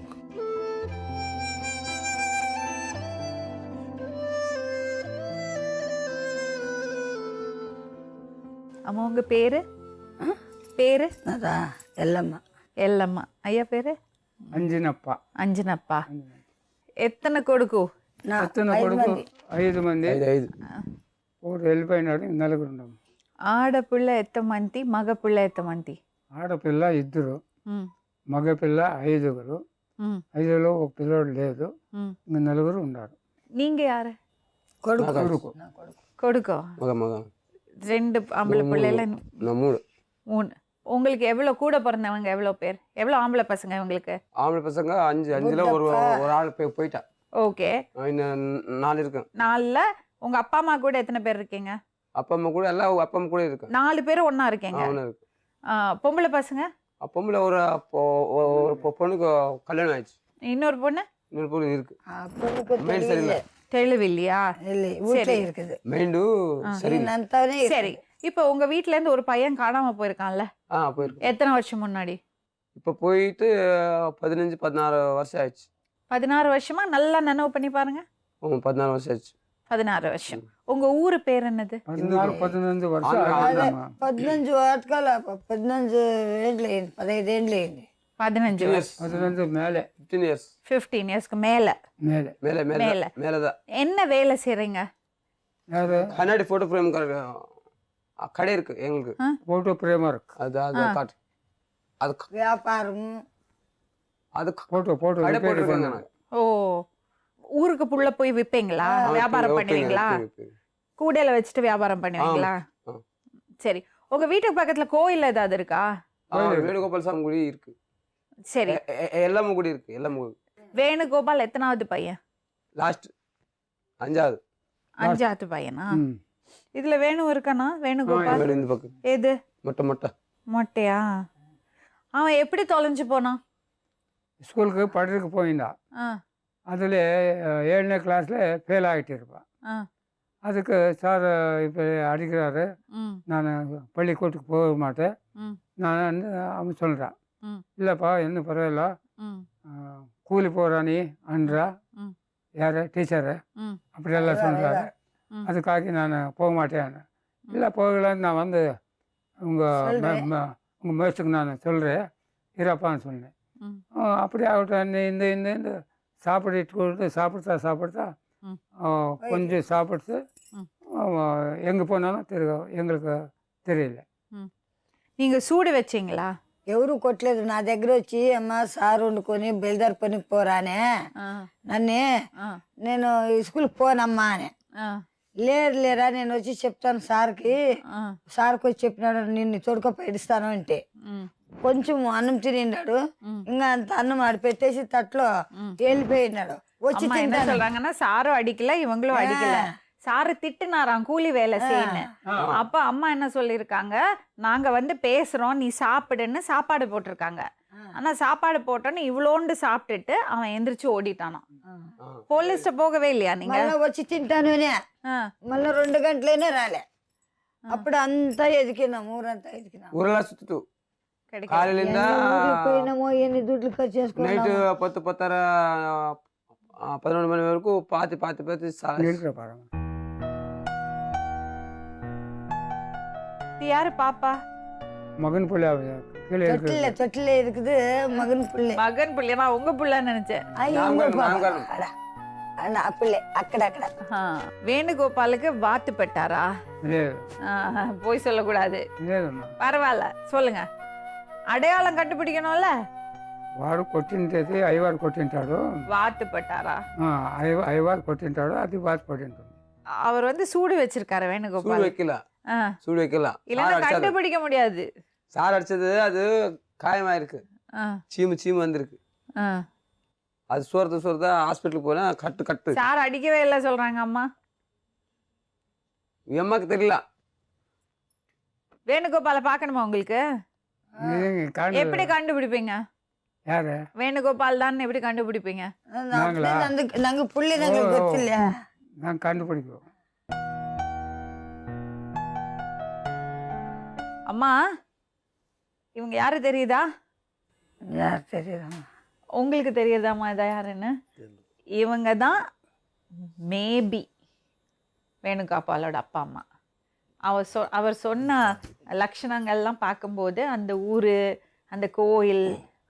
அம்மா உங்கள் பேர்? பேர் அதான் எல்லம்மா. எல்லம்மா. ஐயா பேர்? అంజనప్ప. అంజనప్ప. ఎత్తన కొడుకు? ఎత్తన కొడుకు 5 మంది. ఒకడు వెళ్ళిపోయినాడు. 4 ఉన్నాం. ఆడపిల్ల ఎంతమంది, మగపిల్ల ఎంతమంది? ఆడపిల్ల 2, మగపిల్ల 5. 5లో ఒక పిల్లోడు లేదు. ఇంకా 4 ఉన్నారు. நீங்க யாரு? కొడుకు. கொடுக்கோ? மக 2 ஆம்பளை பிள்ளைல? 3. உங்களுக்கு எவ்வளோ கூட பிறந்தவங்க எவ்வளோ பேர்? எவ்வளோ ஆம்பளை பசங்க உங்களுக்கு? ஆம்பளை பசங்க 5ல ஒரு ஆள் போயிட்டா. ஓகே. இன்னும் 4 இருக்கு. 4ல உங்க அப்பா அம்மா கூட எத்தனை பேர் இருக்கீங்க? அப்பா அம்மா கூட எல்லாம் அப்பா அம்மா கூட இருக்கு. 4 பேரும் ஒண்ணா இருக்கீங்க. இருக்கு. பொம்பளை பசங்க? பொம்பளை ஒரு பொண்ணுக்கு கல்யாணம் ஆயிடுச்சு. இன்னொரு பொண்ணு இருக்கு. மெயின் சரியில்லை. தெளிவில்லையா? வீட்டில் இருக்குது. மைண்டு சரி. சரி, இப்போ உங்க வீட்ல இருந்து ஒரு பையன் காணாம போயிருக்கான்ல? போயிருக்கு. எத்தனை வருஷம் முன்னாடி? இப்போ போயிட்டு 15-16 வருஷம் ஆயிடுச்சு. 16 வருஷமா? நல்லா நினைவு பண்ணி பாருங்க. 14 வருஷம் ஆயிடுச்சு. 16 வருஷம். உங்க ஊரு பேர் என்னது? 14-15 வருஷம். 15 వార్తకాల 15 ఏండ్లు అయింది. 15 ఏండ్లు అయింది. 15 மேலே. 15 இயர்ஸ். 15 இயர்ஸ்க்கு மேல. மேலதான். என்ன வேலை செய்றீங்க? கண்ணாடி போட்டோ ஃப்ரேம் கடை இருக்கு எங்களுக்கு. போட்டோ ஃப்ரேமா இருக்கு. அது காட்டு. அது వ్యాపారం. அது போட்டோ கடை போட்டுருக்காங்க. ஓ, ஊருக்கு புள்ள போய் விப்பீங்களா? வியாபாரம் பண்ணுவீங்களா? கூடையில வச்சுட்டு வியாபாரம் பண்ணுவீங்களா? சரி, உங்க வீட்டுக்கு பக்கத்துல கோயில் ஏதாவது இருக்கா? வேணுகோபால் சாமி குடி இருக்கு. சரி, எல்லம்முகுடி இருக்கு, எல்லம்முகுடி. வேணுகோபால் எத்தனாவது பையன்? லாஸ்ட் 5வது. 5வது பையனா? ம். இதுல வேணு இருக்கானா? வேணுகோபால் இந்த பக்கம் ஏது மொட்டை மொட்டை. மொட்டையா? அவன் எப்படி தொலைஞ்சு போனான்? ஸ்கூலுக்கு படிறதுக்கு போயிருந்தான். ஆ, அதில் 7ನೇ கிளாஸில் ஃபெயில் ஆகிட்டு இருப்பான். ஆ, அதுக்கு சார் இப்போ அடிக்கிறாரு, ம், நான் பள்ளிக்கூடத்துக்கு போக மாட்டேன், ம், நான் வந்து அவன் சொல்கிறான். ம், இல்லைப்பா இன்னும் பரவாயில்ல, ம், கூலி போகிறா நீ அன்றா. ம், யார் டீச்சரு ம், அப்படியெல்லாம் சொல்கிறாரு. ம். அதுக்காக நான் போக மாட்டேன். இல்லை போகலன்னு நான் வந்து உங்கள் மேட்சுக்கு நான் சொல்கிறேன் இருப்பான்னு சொன்னேன். ம். அப்படி ஆகட்டும், இந்த சாப்பிட்டு கொடுத்து சாப்பிடுத்தா ம். கொஞ்சம் சாப்பிட்டு ம். எங்கே போனாலும் எங்களுக்கு தெரியல. நீங்க సూడి వెచ్చీங்களா? ఎవరు కొట్టలేదు. నా దగ్గర వచ్చి అమ్మ సార్ వండుకొని బయలుదేరి పనికి పోరానే నన్నే నేను స్కూల్కి పోనమ్మా అని. లేరు లేరా నేను వచ్చి చెప్తాను సార్కి. సార్కి వచ్చి చెప్పినాడు నిన్ను తొడుకొని ఇస్తాను అంటే కొంచెం అన్నం తినిన్నాడు. ఇంకా అంత అన్నం ఆడి పెట్టేసి తట్లో వెళ్ళిపోయినాడు. వచ్చి அம்மா என்ன சொல்றாங்கன்னா சாரும் அடிக்கல இவங்களும் அடிக்கல. சாரு திட்டுனாராம் கூலி வேலை செய்யணும். அப்ப அம்மா என்ன சொல்லியிருக்காங்க, நாங்க வந்து பேசுறோம் நீ சாப்பிடுன்னு சாப்பாடு போட்டிருக்காங்க. ஆனா சாப்பாடு போட்டோன்னு இவ்வளோண்டு சாப்பிட்டுட்டு அவன் எந்திரிச்சு ஓடிட்டானாம். పోలీస్ పోగవే இல்லையா நீங்க? మళ్ళీ వచ్చి తింటాను మళ్ళీ 2 గంటలైనా రాలే. అప్పుడు అంతా ఎదికినాం, ఊరంతా ఎదికినాం. ఊరెలా సుత్తు கிடைக்கல. కాలింద పోయినామో ఎన్ని దుడ్లు ఖర్చు నైట్ చేసుకున్నాము. 10 11 மணி வரைக்கும் பார்த்து இருக்கிற பாருங்க. இது யாரு பாப்பா? மகன் பிள்ளை கீழே தொட்டில இருக்கு. தொட்டில இருக்குது மகன் பிள்ளை. மகன் பிள்ளை, நான் உங்க பிள்ளைன்னு நினைச்சேன். పిల్లే అక్కడక్కడ. வேணுகோபாலுக்கு வாத்து பெட்டாரா? போய் சொல்லக்கூடாது. లేదమ్మా, பரவாயில்ல சொல்லுங்க, அடையாளம் கண்டுபிடிக்கணும்ல. వాడు కొట్టింటది అయ్యవారు కొట్టింటాడు. வாத்து பெட்டாரா? అయ్యవారు కొట్టింటాడు, అది వాతి పడింటుంది. அவர் வந்து சூடு வச்சிருக்காரு சூடு வேணுகோபால். வைக்கல, ஆ. சூடு வைக்கல. இல்லைன்னா கண்டுபிடிக்க முடியாது. சார் அடிச்சது அது காயமாயிருக்கு, ஆ, சீமு வந்திருக்கு. ஆ. அது சோர்த்த ஹாஸ்பிட்டலுக்கு போனா கட்டு. சார் அடிக்கவே இல்லை சொல்றாங்க அம்மா. என் அம்மாக்கு தெரியல. வேணுகோபாலை பார்க்கணுமா உங்களுக்கு? எப்படி கண்டுபிடிப்பீங்க? யாரு வேணுகோபால் தான் எப்படி கண்டுபிடிப்பீங்க? நாங்க புள்ளி நாங்க ಗೊತ್ತಿಲ್ಲ. நான் கண்டுபிடிப்போம். அம்மா இவங்க யாரு தெரியுதா? யார் தெரியுதா? உங்களுக்கு தெரியுதாம்மா இதை யாருன்னு? இவங்க தான் மேபி வேணுகோபாலோட அப்பா அம்மா. அவர் சொன்ன லட்சணங்கள்லாம் பார்க்கும்போது அந்த ஊர் அந்த கோயில்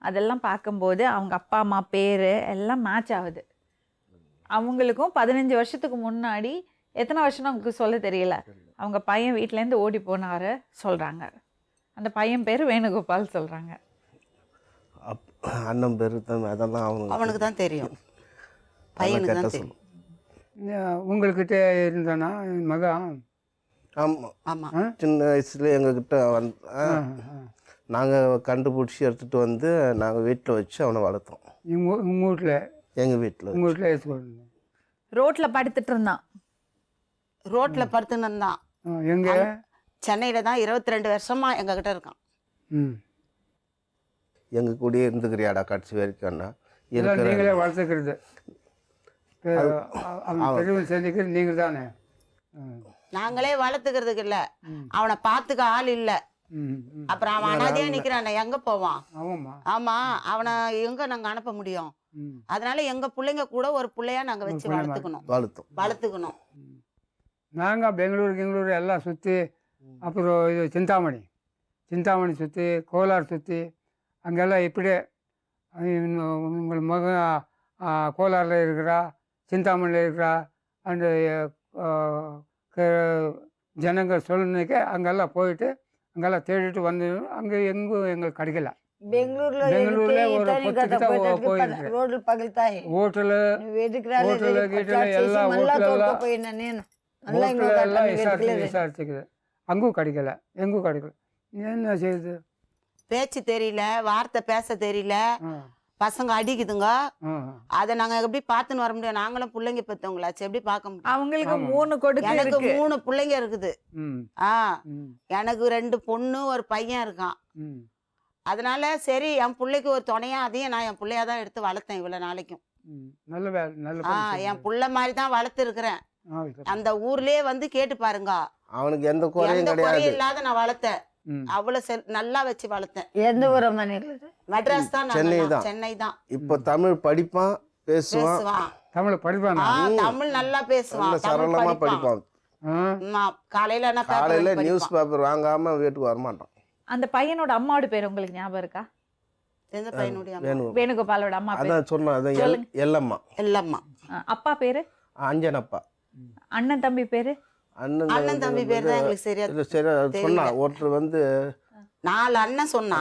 அதெல்லாம் பார்க்கும்போது அவங்க அப்பா அம்மா பேர் எல்லாம் மேட்ச் ஆகுது. அவங்களுக்கும் 15 வருஷத்துக்கு முன்னாடி எத்தனை வருஷம் நமக்கு சொல்ல தெரியல, அவங்க பையன் வீட்டிலேருந்து ஓடி போனார் சொல்கிறாங்க. அந்த பையன் பேர் வேணுகோபால் சொல்கிறாங்க. அண்ணன் பேர் அதெல்லாம் அவனுக்கு தான் தெரியும், பையனுக்கு தான் தெரியும். உங்கள்கிட்ட இருந்தானா என் மகன்? ஆமாம் ஆமாம், சின்ன வயசுல எங்ககிட்ட நாங்கள் கண்டுபிடிச்சி எடுத்துகிட்டு வந்து நாங்கள் வீட்டில் வச்சு அவனை வளர்த்தோம். உங்கள் வீட்டில்? எங்கள் வீட்டில். உங்கள் வீட்டில் எடுத்துக்கொண்டு ரோட்டில் படுத்துட்டு இருந்தான். ரோட்டில் படுத்துன்னு இருந்தான். எங்கே? சென்னையில் தான் 22 வருஷமா எங்ககிட்ட இருக்கான். ம், எங்கள் கூடயே இருந்துக்கிறியாடா கடைசி வரைக்கும் அண்ணா இதெல்லாம் நீங்களே வளர்த்துக்கிறது, அவன் பெரியவன் செஞ்சுக்கிறது நீங்கள் தானே? நாங்களே வளர்த்துக்கிறதுக்கு இல்லை, அவனை பார்த்துக்க ஆள் இல்லை. அப்புறம் அவன் அனாதையா நிக்கிறான், எங்க போவான்? ஆமா, அவனை எங்க நாங்க அனுப்ப முடியும்? அதனால எங்க பிள்ளைங்க கூட ஒரு பிள்ளையா நாங்க வச்சு வளர்த்துக்கணும். நாங்க பெங்களூர் எல்லாம் சுற்றி, அப்புறம் இது சிந்தாமணி சுற்றி, கோலார் சுற்றி, அங்கெல்லாம் இப்படியே உங்கள் மகன் கோலாரில் இருக்கிறா, சிந்தாமணியில் இருக்கிறா, அந்த ஜனங்கள் சொல்லிக்க அங்கெல்லாம் போயிட்டு அங்கெல்லாம் தேடிட்டு வந்து அங்கே எங்கும் எங்களுக்கு கிடைக்கல. பெங்களூர்ல ஒரு 10 கிட்ட போயிருக்கு. ஹோட்டலு எல்லாம் விசாரிச்சுக்குது, அங்கும் கிடைக்கல, எங்கும் கிடைக்கல. என்ன செய்யுது? பேச்சு தெரியல, வார்த்தை பேச தெரியல, பசங்க அடிக்குதுங்க. அதை நாங்க எப்படி பார்த்துன்னு வர முடியும்? நாங்களும் பிள்ளைங்க பெற்றவங்களாச்சு, எப்படி பார்க்க முடியும்? அவங்களுக்கு 3 கொடுக்கு எனக்கு இருக்கு. 3 பிள்ளைங்க இருக்குது. எனக்கு 2 பொண்ணு ஒரு பையன் இருக்கான். அதனால சரி என் பிள்ளைக்கு ஒரு துணையா அதையும் நான் என் பிள்ளையா தான் எடுத்து வளர்த்தேன் இவ்வளவு நாளைக்கும். என் புள்ள மாதிரி தான் வளர்த்து இருக்கிறேன். அந்த ஊர்லயே வந்து கேட்டு பாருங்க, அவனுக்கு எந்த குறையும் எந்த கிடையாது. குறையும் இல்லாத நான் வளர்த்தேன். அவ்வளவு நல்லா வச்சு வளர்த்தேன். எந்த ஊர் அம்மா நீங்களது? மெட்ராஸ் தான், சென்னை தான். சென்னை தான். இப்போ தமிழ் படிப்பான், பேசுவான், பேசுவான். தமிழ் படிப்பானா? தமிழ் நல்லா பேசுவான். நல்ல தமிழ் சரளமா படிப்பான். படிப்பான். காலையில என்ன காலையில பேப்பர் நியூஸ் பேப்பர் வாங்காம வீட்டுக்கு வரமாட்டான். அந்த பையனோட அம்மாவோட பேர் உங்களுக்கு ஞாபகம் இருக்கா? எந்த பையனுடைய அம்மா? வேணும் வேணுகோபாலோட அம்மா பேர் அதான் சொன்னேன், அதான் சொல்லுங்க. எல்லம்மா. எல்லம்மா. அப்பா பேரு? அஞ்சனப்பா. அண்ணன் தம்பி பேரு? அண்ணன் தம்பி பேர் தான் எங்களுக்கு சரியா இல்ல, சரி அது சொன்னா ஒருத்தர் வந்து 4 அண்ணன் சொன்னா,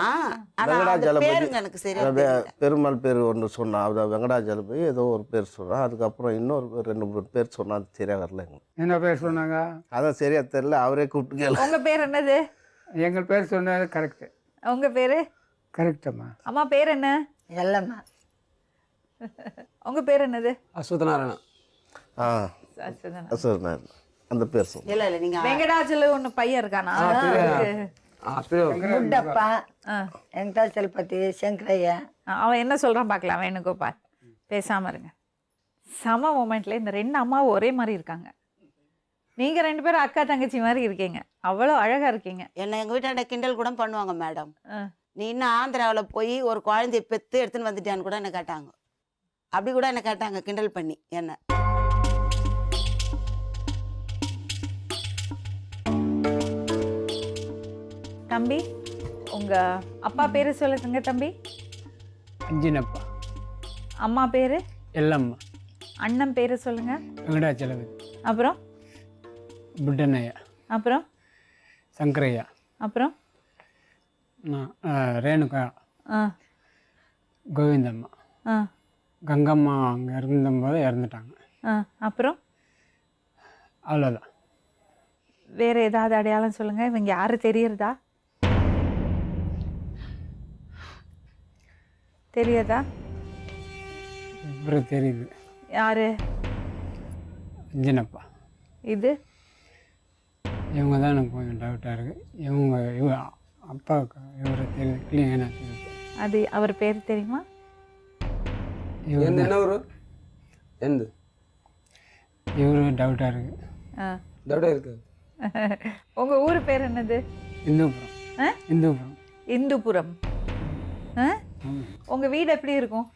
ஆனா அந்த வெங்கடாஜலபதி. பேருங்க எனக்கு சரியா தெரியல. பெருமாள் பேர் ஒன்று சொன்னான், அதான் வெங்கடாஜலபதி ஏதோ ஒரு பேர் சொன்னான். அதுக்கப்புறம் இன்னொரு 2-3 பேர் சொன்னா, அது சரியா வரல எங்களுக்கு. என்ன பேர் சொன்னாங்க? அதான் சரியா தெரியல, அவரே கூப்பிட்டு கேளு. உங்க பேர் என்னது? எங்கள் பேர் சொன்னது கரெக்டு. உங்க பேரு? கரெக்டம்மா. அம்மா பேர் என்ன? எல்லம்மா. உங்க பேர் என்னது? அஸ்வத்தநாராயணன். ஆ அஸ்வதனா. சரி, நான் அந்த பேர் சொன்னேன். இல்ல நீங்க வெங்கடாச்சல ஒண்ணு பையன் இருக்கானா? முட்டப்பா, வெங்கடாச்சலபதி, சங்கரையா. அவன் என்ன சொல்றான் பார்க்கலாம். வேணுகோபால் பேசாம இருங்க. சம மொமெண்ட்ல இந்த 2 அம்மாவும் ஒரே மாதிரி இருக்காங்க. நீங்க 2 பேரும் அக்கா தங்கச்சி மாதிரி இருக்கீங்க. அவ்வளோ அழகா இருக்கீங்க. என்ன எங்க வீட்டாண்ட கிண்டல் கூட பண்ணுவாங்க மேடம். நீ இன்னும் ஆந்திராவில் போய் ஒரு குழந்தைய பெற்று எடுத்துன்னு வந்துட்டியான்னு கூட என்ன கேட்டாங்க. அப்படி கூட என்ன கேட்டாங்க கிண்டல் பண்ணி என்ன. தம்பி, உங்க அப்பா பேரு சொல்லுங்க தம்பி. அஞ்சினப்பா. அம்மா பேரு? எல்லம்மா. அண்ணன் பேரு சொல்லுங்க. வெங்கடாச்சலபதி. அப்புறம்? புட்டனையா. அப்புறம்? சங்கரையா. அப்புறம்? ரேணுகா. கோவிந்தம்மா. கங்கம்மா அங்கே இருந்தபோது இறந்துட்டாங்க. அப்புறம்? அவ்வளோதான். வேற ஏதாவது அடையாளம் சொல்லுங்க. இவங்க யாரு தெரியறதா? தெரியாதா? அப்புறம் தெரியுது. யாரு? அஞ்சினப்பா. இது? இவங்க தான் எனக்கு கொஞ்சம் டவுட்டாக இருக்குது. இவ அப்பாவுக்கு இவரை தெரியுது, கிளீனாக தெரியுது. அது அவர் பேர் தெரியுமா? என்ன ஊரு? எந்த இவரு டவுட்டாக இருக்குது. டவுட்டாக இருக்கு. உங்க ஊர் பேர் என்னது? இந்துபுரம். இந்துபுரம். இந்துபுரம். உங்க வீடு எப்படி இருக்கும்?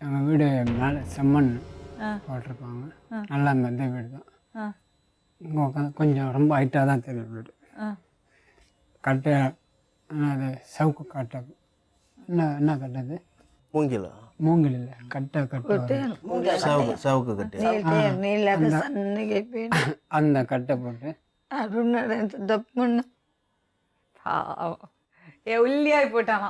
எங்கள் வீடு மேலே செம்மண் போட்டிருப்பாங்க. நல்லா மெத்த வீடு தான். இங்கே உட்காந்து கொஞ்சம் ரொம்ப ஹைட்டாக தான் தெரியும் வீடு. கட்டை அது சவுக்கு கட்டை. என்ன கட்டது? மூங்கில மூங்கில் இல்லை, கட்டை கட்டை. சவுக்கு கட்டி அந்த கட்டை போட்டு தப்புன்னு உள்ளியாய் போட்டானா?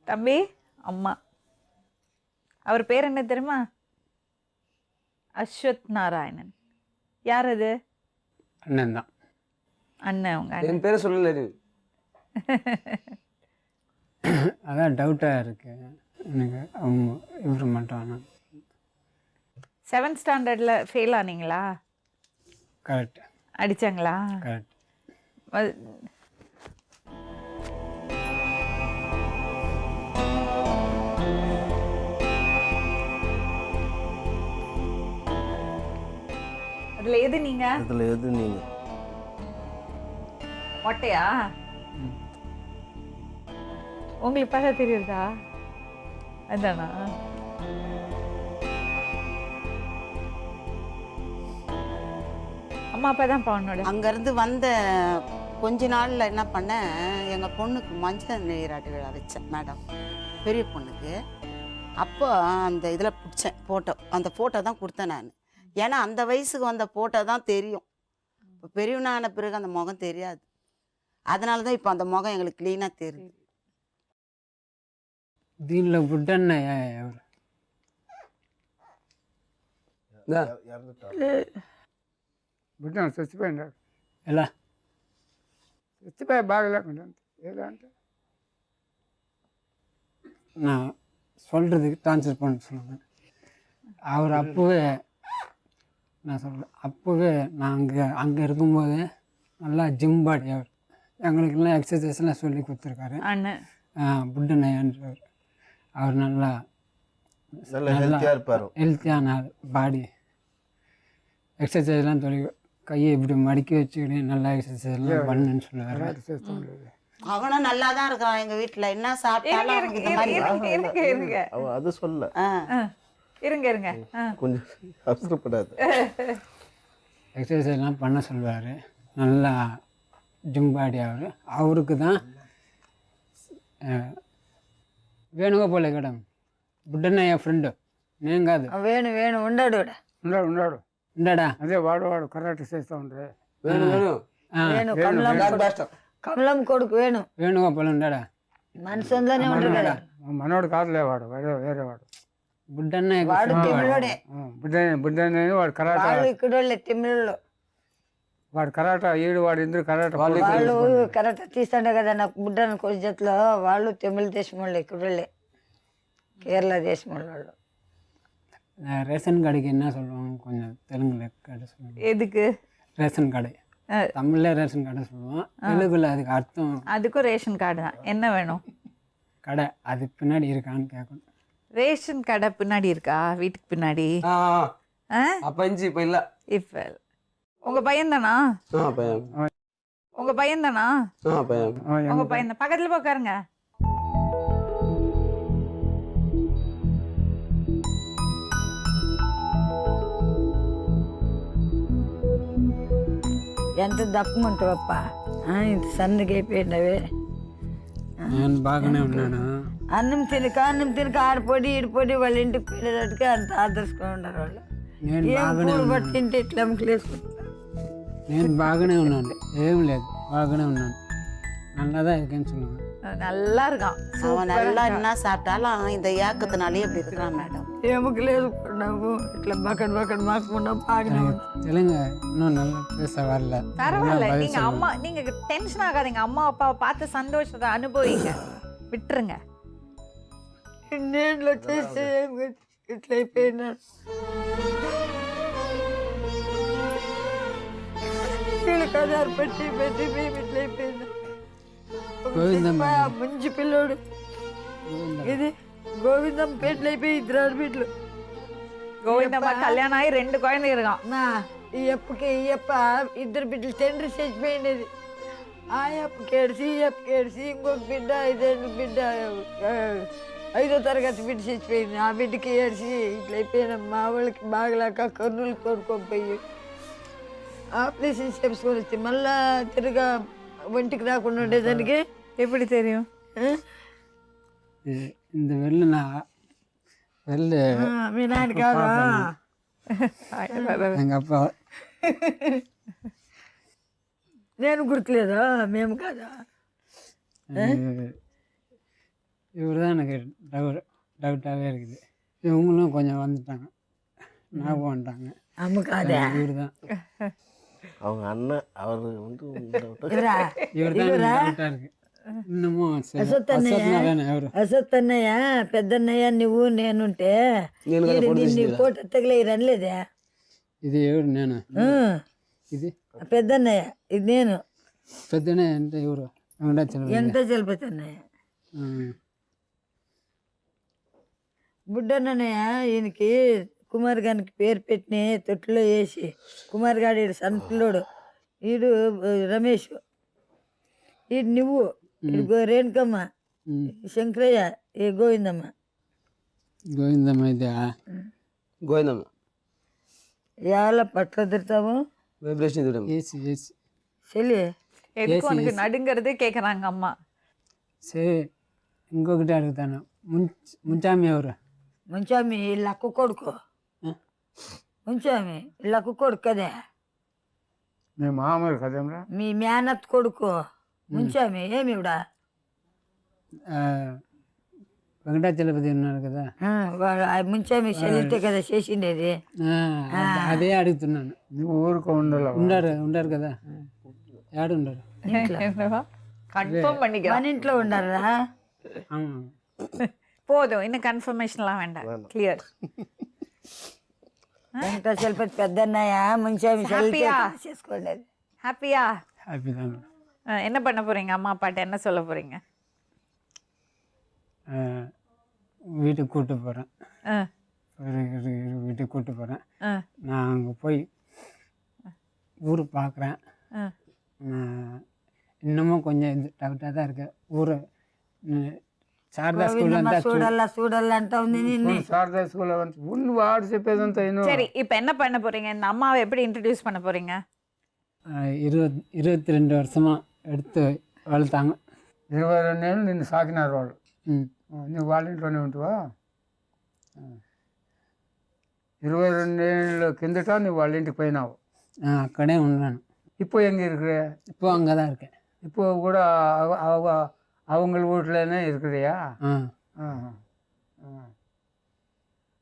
தம்பி, அம்மா அவர் பேர் என்ன தெரியுமா? அஸ்வத் நாராயணன். யார் அது? அண்ணன் தான். அண்ணன். உங்க என் பேரை சொல்லல நீ. அதான் டவுட்டாக இருக்கு எனக்கு. அவங்க இவர் மட்டும் 7th ஸ்டாண்டர்டில் ஃபெயில் ஆனீங்களா? கரெக்ட். அடித்தாங்களா? கரெக்ட். அதில் எது நீங்கள்? இதில் எது நீங்கள்? மொட்டையா? உங்களுக்கு பார்த்தா தெரியுதா? அதானா? அம்மா அப்பா தான் பாவனோட. அங்கேருந்து வந்த கொஞ்ச நாளில் என்ன பண்ணேன், எங்கள் பொண்ணுக்கு மஞ்சள் நீராட்டு விழா வச்சேன் மேடம், பெரிய பொண்ணுக்கு. அப்போ அந்த இதில் பிடிச்சேன் ஃபோட்டோ. அந்த ஃபோட்டோ தான் கொடுத்தேன் நான். ஏன்னா அந்த வயசுக்கு வந்த ஃபோட்டோ தான் தெரியும். இப்போ பெரியவனான பிறகு அந்த முகம் தெரியாது. அதனால தான் இப்போ அந்த முகம் எங்களுக்கு க்ளீனாக தெரியுது. దీనిలో బుడ్డన్నయ్య ఎవరు? బిడ్డ చచ్చిపోయింది. ఎలా చచ్చిపోయి బాగా లేకుండా ఏదో అంటే நான் சொல்கிறதுக்கு ட்ரான்ஸ்ஃபர் பண்ண சொல்லுவேன். அவர் அப்போவே நான் சொல்கிறேன், அப்போவே நான் அங்கே இருக்கும்போது நல்லா ஜிம் பாடி அவர் எங்களுக்கெல்லாம் எக்ஸசைஸ்லாம் சொல்லி கொடுத்துருக்காரு. அண்ணன் புட்டனையான்றவர் அவர் நல்லா நல்ல ஹெல்த்தியாக இருப்பார். ஹெல்த்தியான ஆள். பாடி எக்ஸசைஸ்லாம் சொல்லி கையை இப்படி மடக்கி வச்சுக்கிட்டு நல்லா எக்ஸசைஸ்லாம் பண்ணுன்னு சொல்லுவார். அவனும் நல்லா தான் இருக்கிறான் எங்க வீட்டுல. என்ன சாப்பிட்டாலும் அவனுக்கு இந்த மாதிரி இருங்க அவன் அது சொல்ல இருங்க கொஞ்சம் அவசரப்படாது. எக்ஸசைஸ்லாம் பண்ண சொல்லுவார். நல்லா ஜிம் பாடி அவர். அவருக்கு தான் వేణుగోపాల్ ఇక్కడ బుడ్డన్నయ్య ఫ్రెండ్ నేను కాదు. వేణు ఉన్నాడు ఉన్నాడు ఉన్నాడా? అదే వాడు కరాటే చేస్తూ ఉంటాడు. వేణు కమలం కొడుకు వేణుగోపాల్ ఉన్నాడా? మనసులోనే ఉంటాడు కదా. మనోడు కాదులే, వాడు వేరే వాడు. బుడ్డన్నయ్య వాడు తిమిలోడే. బుడ్డన్నయ్య వాడు కరాటే. వాళ్ళు ఇక్కడ తిమిలో వాడు కరాటా వాడు ఇద్దరు కరాటా. వాళ్ళు కరాటా తీస్తాండే కదా నాకు బుడ్డన్న కొద్ది జట్లో. వాళ్ళు తమిళ దేశం వాళ్ళు ఇక్కడ కేరళ దేశం వాళ్ళు. ரேஷன் கடைக்கு என்ன சொல்லுவாங்க கொஞ்சம் தெலுங்குல கடை சொல்லுவாங்க. எதுக்கு ரேஷன் கடை? தமிழ்ல ரேஷன் கடை சொல்லுவோம், தெலுங்குல அதுக்கு அர்த்தம். அதுக்கும் ரேஷன் கார்டு தான். என்ன வேணும்? கடை அது பின்னாடி இருக்கான்னு கேட்கணும். ரேஷன் கடை பின்னாடி இருக்கா வீட்டுக்கு பின்னாடி? அப்ப இருந்துச்சு, இப்ப இல்ல. இப்ப உங்க பையன் தானா? பையன். உங்க பையன் தானா? பையன். உங்க பையன் தான். பக்கத்துல போய் உட்காருங்க. ఎంత దప్పమంటావప్ప, ఇంత సన్నగా అయిపోయినవే. నేను బాగానే ఉన్నాను. అన్నం తినక ఆడిపోయి ఈడిపోయి వాళ్ళ ఇంటికి వెళ్ళేటట్టుగా అంత ఆదర్శంగా ఉన్నారు వాళ్ళు. నేను ఏం బాగానే పూలు ఉన్నాను. పట్టి తింటే ఇట్లా అమ్మకలేసుకుంటారు. నేను బాగానే ఉన్నాను, ఏం లేదు, బాగానే ఉన్నాను. நல்லா தான் இருக்கேன்னு சொல்லுவேன். நல்லா இருக்கான். அவன் நல்லா என்ன சாப்பிட்டாலும் இந்த ஏக்கத்தினாலே இப்படி இருக்கிறான் மேடம். ఎముకలేసుకున్నాము ఇట్లా బకట్ మాకుండా బాగానే ఉన్నాం. தெலுங்கு இன்னும் நல்லா பேச வரல. பரவாயில்ல. நீங்க அம்மா, நீங்க டென்ஷன் ஆகாதீங்க. அம்மா அப்பாவை பார்த்து சந்தோஷத்தை அனுபவிங்க, விட்டுருங்க. ఇన్నేళ్ళు వచ్చేసి ఇట్లా అయిపోయినాడు. వీళ్ళు కదారు పెట్టి మేము ఇట్లా అయిపోయినా. మంచి పిల్లోడు ఇది గోవిందం పేట్లు అయిపోయి ఇద్దరు ఆడబిడ్డలు. గోవిందమ్మ కళ్యాణం అయ్యి 2 కోయిలు ఇరగాం. ఈ అప్పకి ఇద్దరు బిడ్డలు తండ్రి చచ్చిపోయినది. ఆ అప్పకి ఏడ్చి ఇంకొక బిడ్డ 5 బిడ్డ 5వ తరగతి బిడ్డ చచ్చిపోయింది. ఆ బిడ్డకి ఏడ్చి ఇట్లా అయిపోయినా. మా వాళ్ళకి బాగలేక కర్నూలు కొనుక్కొని ఆపరేషన్ చేసుకొని వచ్చి మళ్ళా తిరిగా ఒంటికి రాకుండా ఉండేదానికి. எப்படி தெரியும்? இந்த வெள்ளு మీ నాయన కాదా? எங்கள் அப்பா. నేను గుర్తులేదా? మేము కాదా? இவர் தான் எனக்கு டவுட்டாகவே இருக்குது. இவங்களும் கொஞ்சம் வந்துட்டாங்க, ஞாபகம் வந்துட்டாங்க. అమ్మ కాదా? இவர் தான் அவங்க அண்ணன் அவர் வந்து இவர் தான் டவுட்டாக இருக்குது இன்னமும். ఎవరు అసత్తన్నయ్య పెద్దన్నయ్య నువ్వు నేనుంటే ఫోటో తగిలేరు అనలేదే. ఇది ఎవరు? నేను. ఇది పెద్దన్నయ్య, ఇది నేను. పెద్దనే అంటే ఎవరు? ఎంత చలిపోతున్నయ్య బుడ్డన్నయ్య. ఈయనకి కుమార్ గారికి పేరు పెట్టిన తొట్టులో వేసి, కుమార్ గారు ఈడు సన్నపిల్లోడు, ఈడు రమేష్, ఈడు నువ్వు, ఈడు రేణుకమ్మ, శంకరయ్య, ఈ గోవిందమ్మ. గోవిందమ్మ అయితే గోవిందమ్మ ఎలా పట్ల తిడతాము వైబ్రేషన్ చూడమ్మ. ஏசி ஏசி చెల్లి. எதுக்கு உனக்கு நடுங்கிறது கேக்குறாங்க అమ్మ. సరే, ఇంకొకటి అడుగుతాను. ముంచామి ఎవరు? ముంచామి వీళ్ళ అక్క కొడుకు. ముంచామి వీళ్ళ అక్క కొడుకు కదే. మీ మామూలు కదేమ్రా? మీ మేనత్ కొడుకు ముంచామి. ఏమి ఇవిడ వెంకటాచలపతి ఉన్నారు కదా ముంచే మీ చెల్లితే కదా చేసిండేది. అదే అడుగుతున్నాను. నువ్వు ఊరుకో ఉండాలి. ఉండారు కదా, ఏడుండారు? கன்ஃபார்ம் பண்ணிக்கலாம். మన ఇంట్లో ఉండారా? போதும், இன்னும் கன்ஃபர்மேஷன்லாம் வேண்டாம், கிளியர். వెంకటాచలపతి పెద్దన్నయ్య ముంచే మీ చెల్లితే చేసుకోండి. ஹாப்பியா? హ్యాపీ దాన్ని என்ன பண்ண போறீங்க? அம்மா அப்பாட்ட என்ன சொல்ல போறீங்க? வீட்டுக்கு கூப்பிட்டு போகிறேன். வீட்டுக்கு கூப்பிட்டு போகிறேன். நான் அங்கே போய் ஊர் பார்க்குறேன். இன்னமும் கொஞ்சம் இது டவுட்டாக தான் இருக்கு. ஊர் శారదా స్కూల్ అంతా చూడాలంటా ఉంది నిన్ను. శారదా స్కూల్ ఉండి వాడు చెప్పేదంతా சரி, இப்போ என்ன பண்ண போறீங்க? இந்த அம்மாவை எப்படி இன்ட்ரடியூஸ் பண்ண போறீங்க? 22 வருஷமாக எடுத்து వెళ్తాங்க. 22 ఏళ్ళు నిన్ను సాకినారు వాళ్ళు. నువ్వు వాళ్ళ ఇంట్లోనే ఉంటావా? 22 ఏళ్ళ కిందట నువ్వు వాళ్ళ ఇంటికి పోయినావు. అక్కడే ఉన్నాను. இப்போ எங்கே இருக்கிற? இப்போ அங்கே தான் இருக்கேன். இப்போ கூட அவங்க வீட்டிலనే இருக்கிறியா?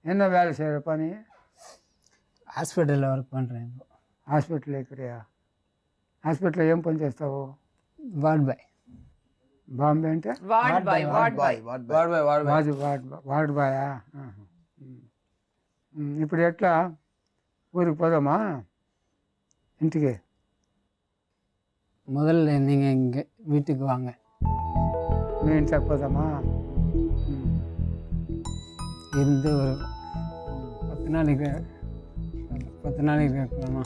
என்ன வேலை செய்கிறப்பா நீ? హాస్పిటల్లో వర్క్ பண்ணுறேன். இப்போ హాస్పిటల్ இருக்கிறியா? హాస్పిటల్లో ఏం పని చేస్తావు? Ward boy. బాంబే అంటే வார்ட் பாய். వార్డ్ బాయా? ఇప్పుడు ఎట్లా ఊరికి పోదామా ఇంటికి? முதல்ல நீங்கள் இங்கே வீட்டுக்கு வாங்க. మీ ఇంట్లోకి పోదామా? இருந்து ஒரு 10 நாளைக்கு இருக்கலாமா?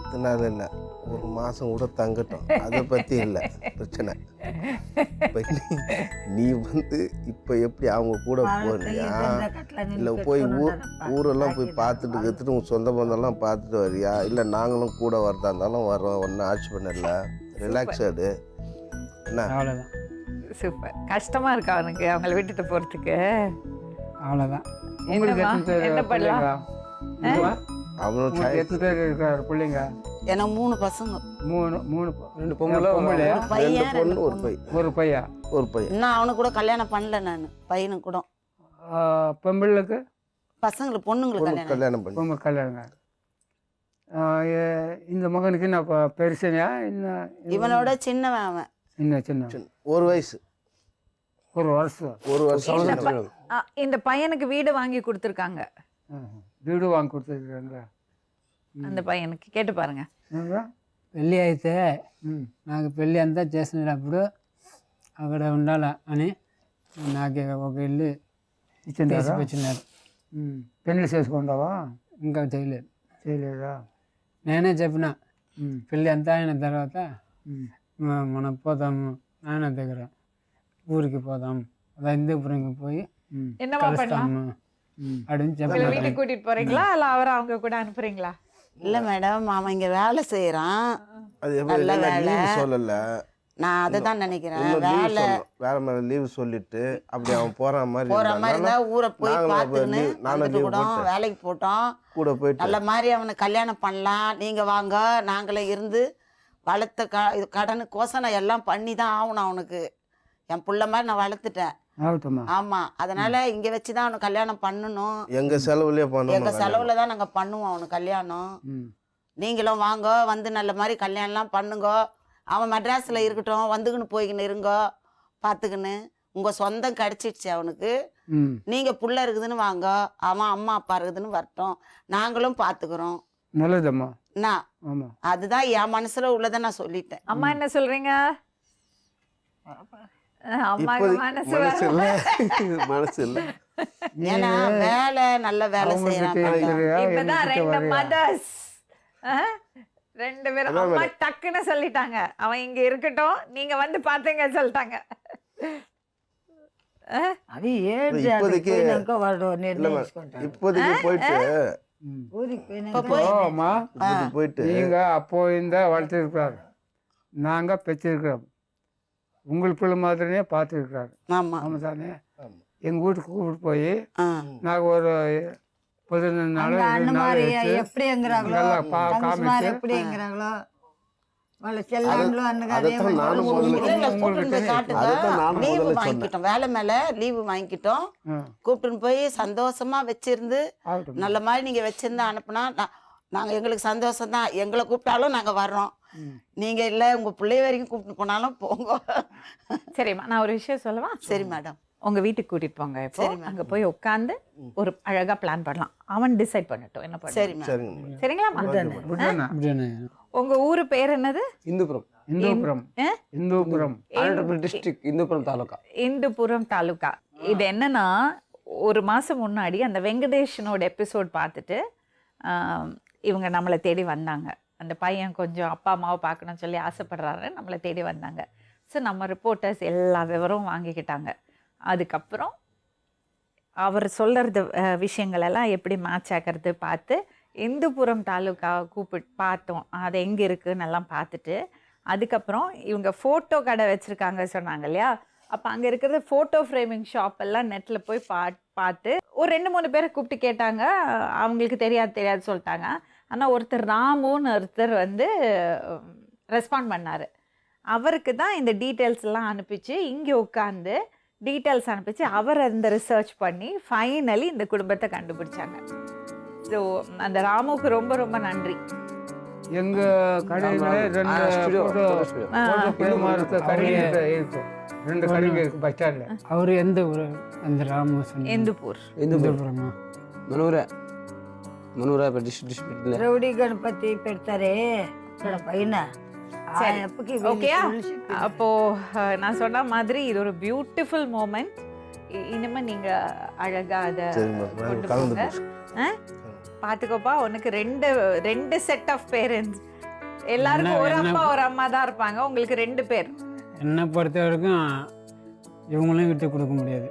10 நாள் இல்லை, ஒரு மாதம் கூட தங்கட்டும், அதை பற்றி இல்லை பிரச்சனை. இப்போ நீ வந்து இப்போ எப்படி அவங்க கூட போறியா, இல்லை போய் ஊரெல்லாம் போய் பார்த்துட்டு கற்றுட்டு உங்கள் சொந்த பந்தம்லாம் பார்த்துட்டு வரியா, இல்லை நாங்களும் கூட வரதா இருந்தாலும் வரோம், ஒன்றும் ஆட்சி பண்ணல, ரிலாக்ஸாடு என்ன? அவ்வளோதான். சூப்பர். கஷ்டமா இருக்கா அவனுக்கு அவங்கள விட்டுட்டு போறதுக்கு? அவ்வளோதான். உங்களுக்கு எத்தனை பேர் என்ன பண்ணலாம்? பிள்ளைங்க? அவனும் உங்களுக்கு எத்தனை பேர் இருக்காரு பிள்ளைங்க? எனக்கு 3 பசங்க. 2 பொம்பளை பையன் 2 பொண்ணு 2 ஒரு பையன். ஒரு பையா? ஒரு பையன். இன்னும் அவனுக்கு கூட கல்யாணம் பண்ணல நான். பையனுக்கு கூட. பொம்பளைக்கு பசங்களுக்கு பொண்ணுங்களுக்கு கல்யாணம். கல்யாணம் பண்ணி பொம்பளை கல்யாணங்க. இந்த மகனுக்கு என்ன பெருசனையா? இன்னும் இவனோட சின்னவன் அவன். இன்னும் சின்ன ஒரு வயசு, ஒரு வருஷம். ஒரு வருஷம். இந்த பையனுக்கு வீடு வாங்கி கொடுத்துருக்காங்க. வீடு வாங்கி கொடுத்துருக்காங்க அந்த పైయనకి కేటు పారుங்க. పెళ్ళి అయితే నాకు పెళ్ళి అంతా చేసినప్పుడు అక్కడ ఉండాలా అని నాకు ఒక ఇల్లు తీసుకొచ్చినారు. పెళ్ళి చేసుకుంటావా? ఇంకా చేయలేదు. చేయలేదా? నేనే చెప్పిన పెళ్ళి అంతా అయిన తర్వాత మనం పోదాము నాయన దగ్గర, ఊరికి పోదాం, హిందూపురంకి పోయి என்னவா பண்ணலாம்? కలుస్తాము அப்படின்னு உங்களை చెప్పిన. வீட்டுக்கு கூட்டிட்டு போறீங்களா இல்ல அவரை அவங்க கூட அனுப்புறீங்களா? இல்ல மேடம், அவன் இங்க வேலை செய்யறான். அது நல்ல எப்படி வேலை. லீவு சொல்லல, நான் அதை தான் நினைக்கிறேன். இன்னும் leave வேலை சொல்லணும். வேலை மேலே லீவு சொல்லிட்டு அப்படி அவன் போற மாதிரி போற மாதிரி இருந்தா ஊரை போய் நாங்களும் பார்த்துக்கின்னு நானும் வந்துட்டு leave கூட போட்டேன். வேலைக்கு போட்டோம். கூட போயிட்டு நல்ல மாதிரி அவனை கல்யாணம் பண்ணலாம், நீங்க வாங்க, நாங்களே இருந்து வளர்த்த கடனுக்கோசம் நான் எல்லாம் பண்ணி தான் ஆகணும். அவனுக்கு என் புள்ள மாதிரி நான் வளர்த்துட்டேன். ஆகட்டுமா? ஆமா, அதனால இங்க வச்சுதான் அவனுக்கு கல்யாணம் பண்ணணும். எங்க செலவுலயே எங்க பண்ணணும். செலவுல தான் நாங்க பண்ணுவோம் அவனுக்கு கல்யாணம். நீங்களும் வாங்க, வந்து நல்ல மாதிரி கல்யாணம்லாம் பண்ணுங்க. அவன் மெட்ராஸில் இருக்கட்டும், வந்துக்கின்னு போய்க்கின்னு இருங்க, பார்த்துக்கின்னு. உங்கள் சொந்தம் கிடச்சிடுச்சு அவனுக்கு. நீங்கள் புள்ள இருக்குதுன்னு வாங்க, அவன் அம்மா அப்பா இருக்குதுன்னு வரட்டும், நாங்களும் பார்த்துக்குறோம். நல்லதம்மா. என்ன? ஆமாம், அதுதான் என் மனசில் உள்ளதை நான் சொல்லிட்டேன். அம்மா என்ன சொல்றீங்க? அம்மாக்கு மனசு மனசு இல்ல, மனசு இல்ல. ஏன்னா வேலை நல்ல வேலை செய்யறாங்க. இப்பதான் 2 மதர்ஸ், 2 பேரும் அம்மா டக்குன்னு சொல்லிட்டாங்க, அவன் இங்க இருக்கட்டும், நீங்க வந்து பாத்துங்க சொல்லிட்டாங்க. అది ఏడు இப்போதைக்கு వాడు నిర్ణయించుకుంటాడు. இப்போதைக்கு போயிட்டு ఊరికి పోయినాక அம்மா இப்போதைக்கு போயிட்டு நீங்க அப்போ இந்த வளர்த்துருக்கிறாரு, நாங்க பெற்றிருக்கிறோம். உங்கள் பிள்ளை மாதிரியே பார்த்துருக்கிறாரு. ஆமா ஆமாம் தானே? எங்கள் வீட்டுக்கு கூப்பிட்டு போய் ஆ. நாங்கள் ஒரு 15 நாள் அங்க அண்ணன் மாதிரி 2 நாள் எப்படி எங்கிறாங்களோ, நல்லா தங்கச்சி மாதிரி காமிச்சு எப்படி எங்கிறாங்களோ వాళ్ళ చెల్లెళ్ళు అన్నగారు అதைத்தான் நானும் முதல்ல இல்ல, இல்ல, கூப்பிட்டுன்னு போய் காட்டுங்க. அதுதான் நானும் லீவு முதல்ல வாங்கிக்கிட்டோம், வேலை மேல லீவு வாங்கிக்கிட்டோம். கூப்பிட்டுன்னு போய் சந்தோஷமா வச்சிருந்து ஆகட்டும். நல்ல மாதிரி நீங்க வச்சிருந்து அனுப்புனா நாங்க எங்களுக்கு சந்தோஷம் தான். எங்களை கூப்பிட்டாலும் நாங்க வர்றோம். நீங்க இல்ல உங்க பிள்ளைய வரைக்கும் கூப்பிட்டு போனாலும் போங்க. சரிம்மா, நான் ஒரு விஷயம் சொல்லவா? சரி மேடம். உங்க வீட்டுக்கு கூட்டிட்டு போங்க. இப்போ அங்க போய் உட்காந்து ஒரு அழகா பிளான் பண்ணலாம். அவன் டிசைட் பண்ணட்டும் என்ன பண்ண. சரி மேடம். சரிங்க சரிங்களாம்மா? இப்படிதானே. உங்க ஊரு பேர் என்னது? இந்துபுரம், இந்துபுரம். ஆ? இந்துபுரம் ஆனந்தபுரம் டிஸ்ட்ரிக்ட், இந்துபுரம் தாலுகா. இந்துபுரம் தாலுகா. இது என்னன்னா, ஒரு மாசம் முன்னாடி அந்த வெங்கடேஷனோட எபிசோட் பார்த்துட்டு இவங்க நம்மளை தேடி வந்தாங்க. அந்த பையன் கொஞ்சம் அப்பா அம்மாவை பார்க்கணும்னு சொல்லி ஆசைப்படுறாரு, நம்மளை தேடி வந்தாங்க. ஸோ நம்ம ரிப்போர்ட்டர்ஸ் எல்லா விவரமும் வாங்கிக்கிட்டாங்க. அதுக்கப்புறம் அவர் சொல்கிறது விஷயங்கள் எல்லாம் எப்படி மேட்ச் ஆகிறது பார்த்து இந்துபுரம் தாலுக்காவை கூப்பிட்டு பார்த்தோம். அது எங்கே இருக்குன்னு எல்லாம் பார்த்துட்டு அதுக்கப்புறம் இவங்க ஃபோட்டோ கடை வச்சுருக்காங்க சொன்னாங்க இல்லையா? அப்போ அங்கே இருக்கிறது ஃபோட்டோ ஃப்ரேமிங் ஷாப் எல்லாம் நெட்டில் போய் பார்த்து ஒரு 2-3 பேரை கூப்பிட்டு கேட்டாங்க. அவங்களுக்கு தெரியாது சொல்லிட்டாங்க. ஆனால் ஒருத்தர் ராமுன்னு ஒருத்தர் வந்து ரெஸ்பாண்ட் பண்ணார். அவருக்கு தான் இந்த டீட்டெயில்ஸ் எல்லாம் அனுப்பிச்சு இங்கே உட்காந்து டீட்டெயில்ஸ் அனுப்பிச்சு அவர் அந்த ரிசர்ச் பண்ணி ஃபைனலி இந்த குடும்பத்தை கண்டுபிடிச்சாங்க. ஸோ அந்த ராமுக்கு ரொம்ப ரொம்ப நன்றி. எங்க கடையில ரெண்டு ஸ்டுடியோ, photo ஸ்டுடியோ. frame இருக்கு, கடையில இருக்கும். 2 கடைங்க இருக்கு பஸ் ஸ்டாண்ட்ல. அவர் எந்த ஊர்? அந்த ராமு சொன்னீங்க. இந்துப்பூர். இந்துபுரமா? మనూరా డిస్ట్రిక్ట్ రౌడీ గణపతి పెడతారే ఇక్కడ పైన ఆ சரி. అప్పకి ஓகேயா? அப்போ நான் சொன்ன மாதிரி இது ஒரு பியூட்டிஃபுல் மூமெண்ட். இனிமே நீங்க அழகா அதை சரிம்மா, கொண்டு கலந்து போங்க. பார்த்துக்கோப்பா, உனக்கு ரெண்டு செட் ஆஃப் பேரண்ட்ஸ். எல்லாருக்கும் ஒரு அப்பா ஒரு அம்மா தான் இருப்பாங்க, உங்களுக்கு 2 பேர். என்னை பொறுத்த வரைக்கும் இவங்களையும் விட்டு கொடுக்க முடியாது,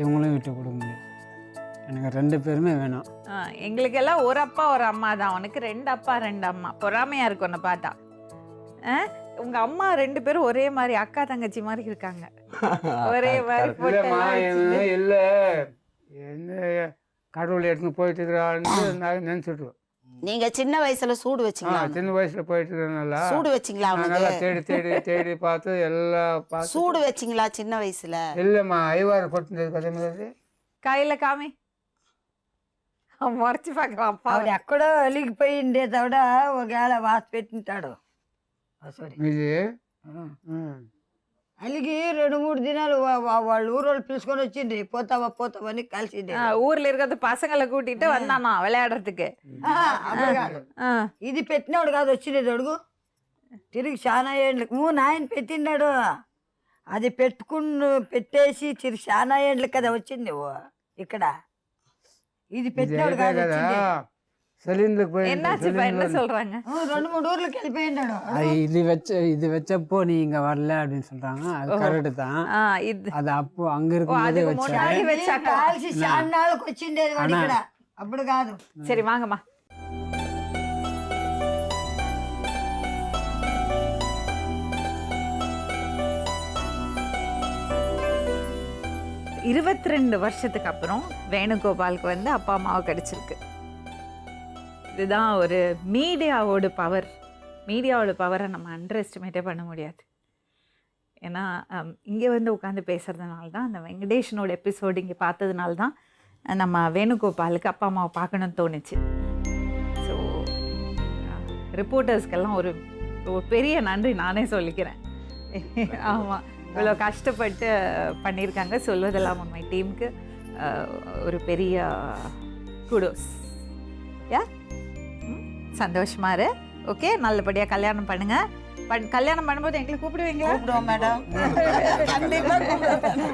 இவங்களையும் விட்டு கொடுக்க முடியாது. எனக்கு 2 பேருமே வேணும். எங்களுக்கு எல்லாம் ஒரு அப்பா ஒரு அம்மா தான். உனக்கு 2 அப்பா 2 அம்மா. பொறாமையா இருக்கு உன்னை பார்த்தா. உங்க அம்மா 2 பேரும் ஒரே மாதிரி அக்கா தங்கச்சி மாதிரி இருக்காங்க. ஒரே மாதிரி இல்லம்மா, போட்டு இல்ல என்ன கடவுள் எடுத்துன்னு போயிட்டு இருக்கிறான்னு நான் நினைச்சிட்டு. நீங்க சின்ன வயசுல சூடு வச்சீங்களா? சின்ன வயசுல போயிட்டு இருக்கிறனால சூடு வச்சீங்களா நல்லா அவனுக்கு? தேடி பார்த்து எல்லாம் பார்த்து. சூடு வச்சீங்களா சின்ன வயசுல? இல்லம்மா, ஐவாறு கொட்டினது கதை மாதிரி. கையில காமி మర్చి పక్కన ఆవిడ ఎక్కడో అలిగిపోయిండే తవిడ ఒకవేళ వాస పెట్టింటాడు. సారీ, ఇది అలిగి 2-3 దినాలు వాళ్ళ ఊరోళ్ళు పిలుచుకొని వచ్చిండ్రి. పోతావని కలిసిండే. ஊர்ல இருக்கிறது பசங்களை கூட்டிட்டு வந்தானா விளையாடுறதுக்கு. అప్పుడు కాదు, ఇది పెట్టినాడు కాదు వచ్చిండేది. అడుగు తిరిగి చాలా ఏండ్లకు నాయన పెట్టినాడు. అది పెట్టేసి తిరిగి చాలా ఏండ్లకు కదా వచ్చింది ఇక్కడ. ఇది పెట్టినాడు కాదు కదా వచ్చింది. சிலிண்டருக்கு போய் என்னாச்சு இப்ப என்ன சொல்றாங்க? 2-3 ஊர்లకు వెళ్ళిపోయినాడు. இது வச்சப்போ நீ இங்க வரல அப்படின்னு சொல்றாங்க. அது கரெக்டு தான். இது அது அப்போ அங்க இருக்கும்போதே அதுக்கு வச்சாரு. முன்னாடி வச்சாக்கா? కాల్సి చాలా నాళ్ళకి వచ్చిండేది వాడు ఇక్కడ. అప్పుడు కాదు. சரி வாங்கம்மா. இருபத்தி வருஷத்துக்கு அப்புறம் வேணுகோபாலுக்கு வந்து அப்பா அம்மாவை கிடைச்சிருக்கு. இதுதான் ஒரு மீடியாவோட பவர். மீடியாவோட பவரை நம்ம அண்டர் எஸ்டிமேட்டே பண்ண முடியாது. ஏன்னா இங்கே வந்து உட்காந்து பேசுகிறதுனால தான், அந்த வெங்கடேஷனோட எபிசோடு இங்கே பார்த்ததுனால தான் நம்ம வேணுகோபாலுக்கு அப்பா அம்மாவை பார்க்கணும்னு தோணுச்சு. ஸோ ரிப்போர்ட்டர்ஸ்க்கெல்லாம் ஒரு பெரிய நன்றி நானே சொல்லிக்கிறேன். ஆமாம், இவ்வளோ கஷ்டப்பட்டு பண்ணியிருக்காங்க. சொல்வதெல்லாம் உண்மை. டீமுக்கு ஒரு பெரிய குடோஸ். யா, சந்தோஷமா இரு. ஓகே, நல்லபடியாக கல்யாணம் பண்ணுங்க. கல்யாணம் பண்ணும்போது எங்களுக்கு கூப்பிடுவீங்களா? கூப்பிடுவோம் மேடம். கண்டிப்பாக கூப்பிடுவேன்.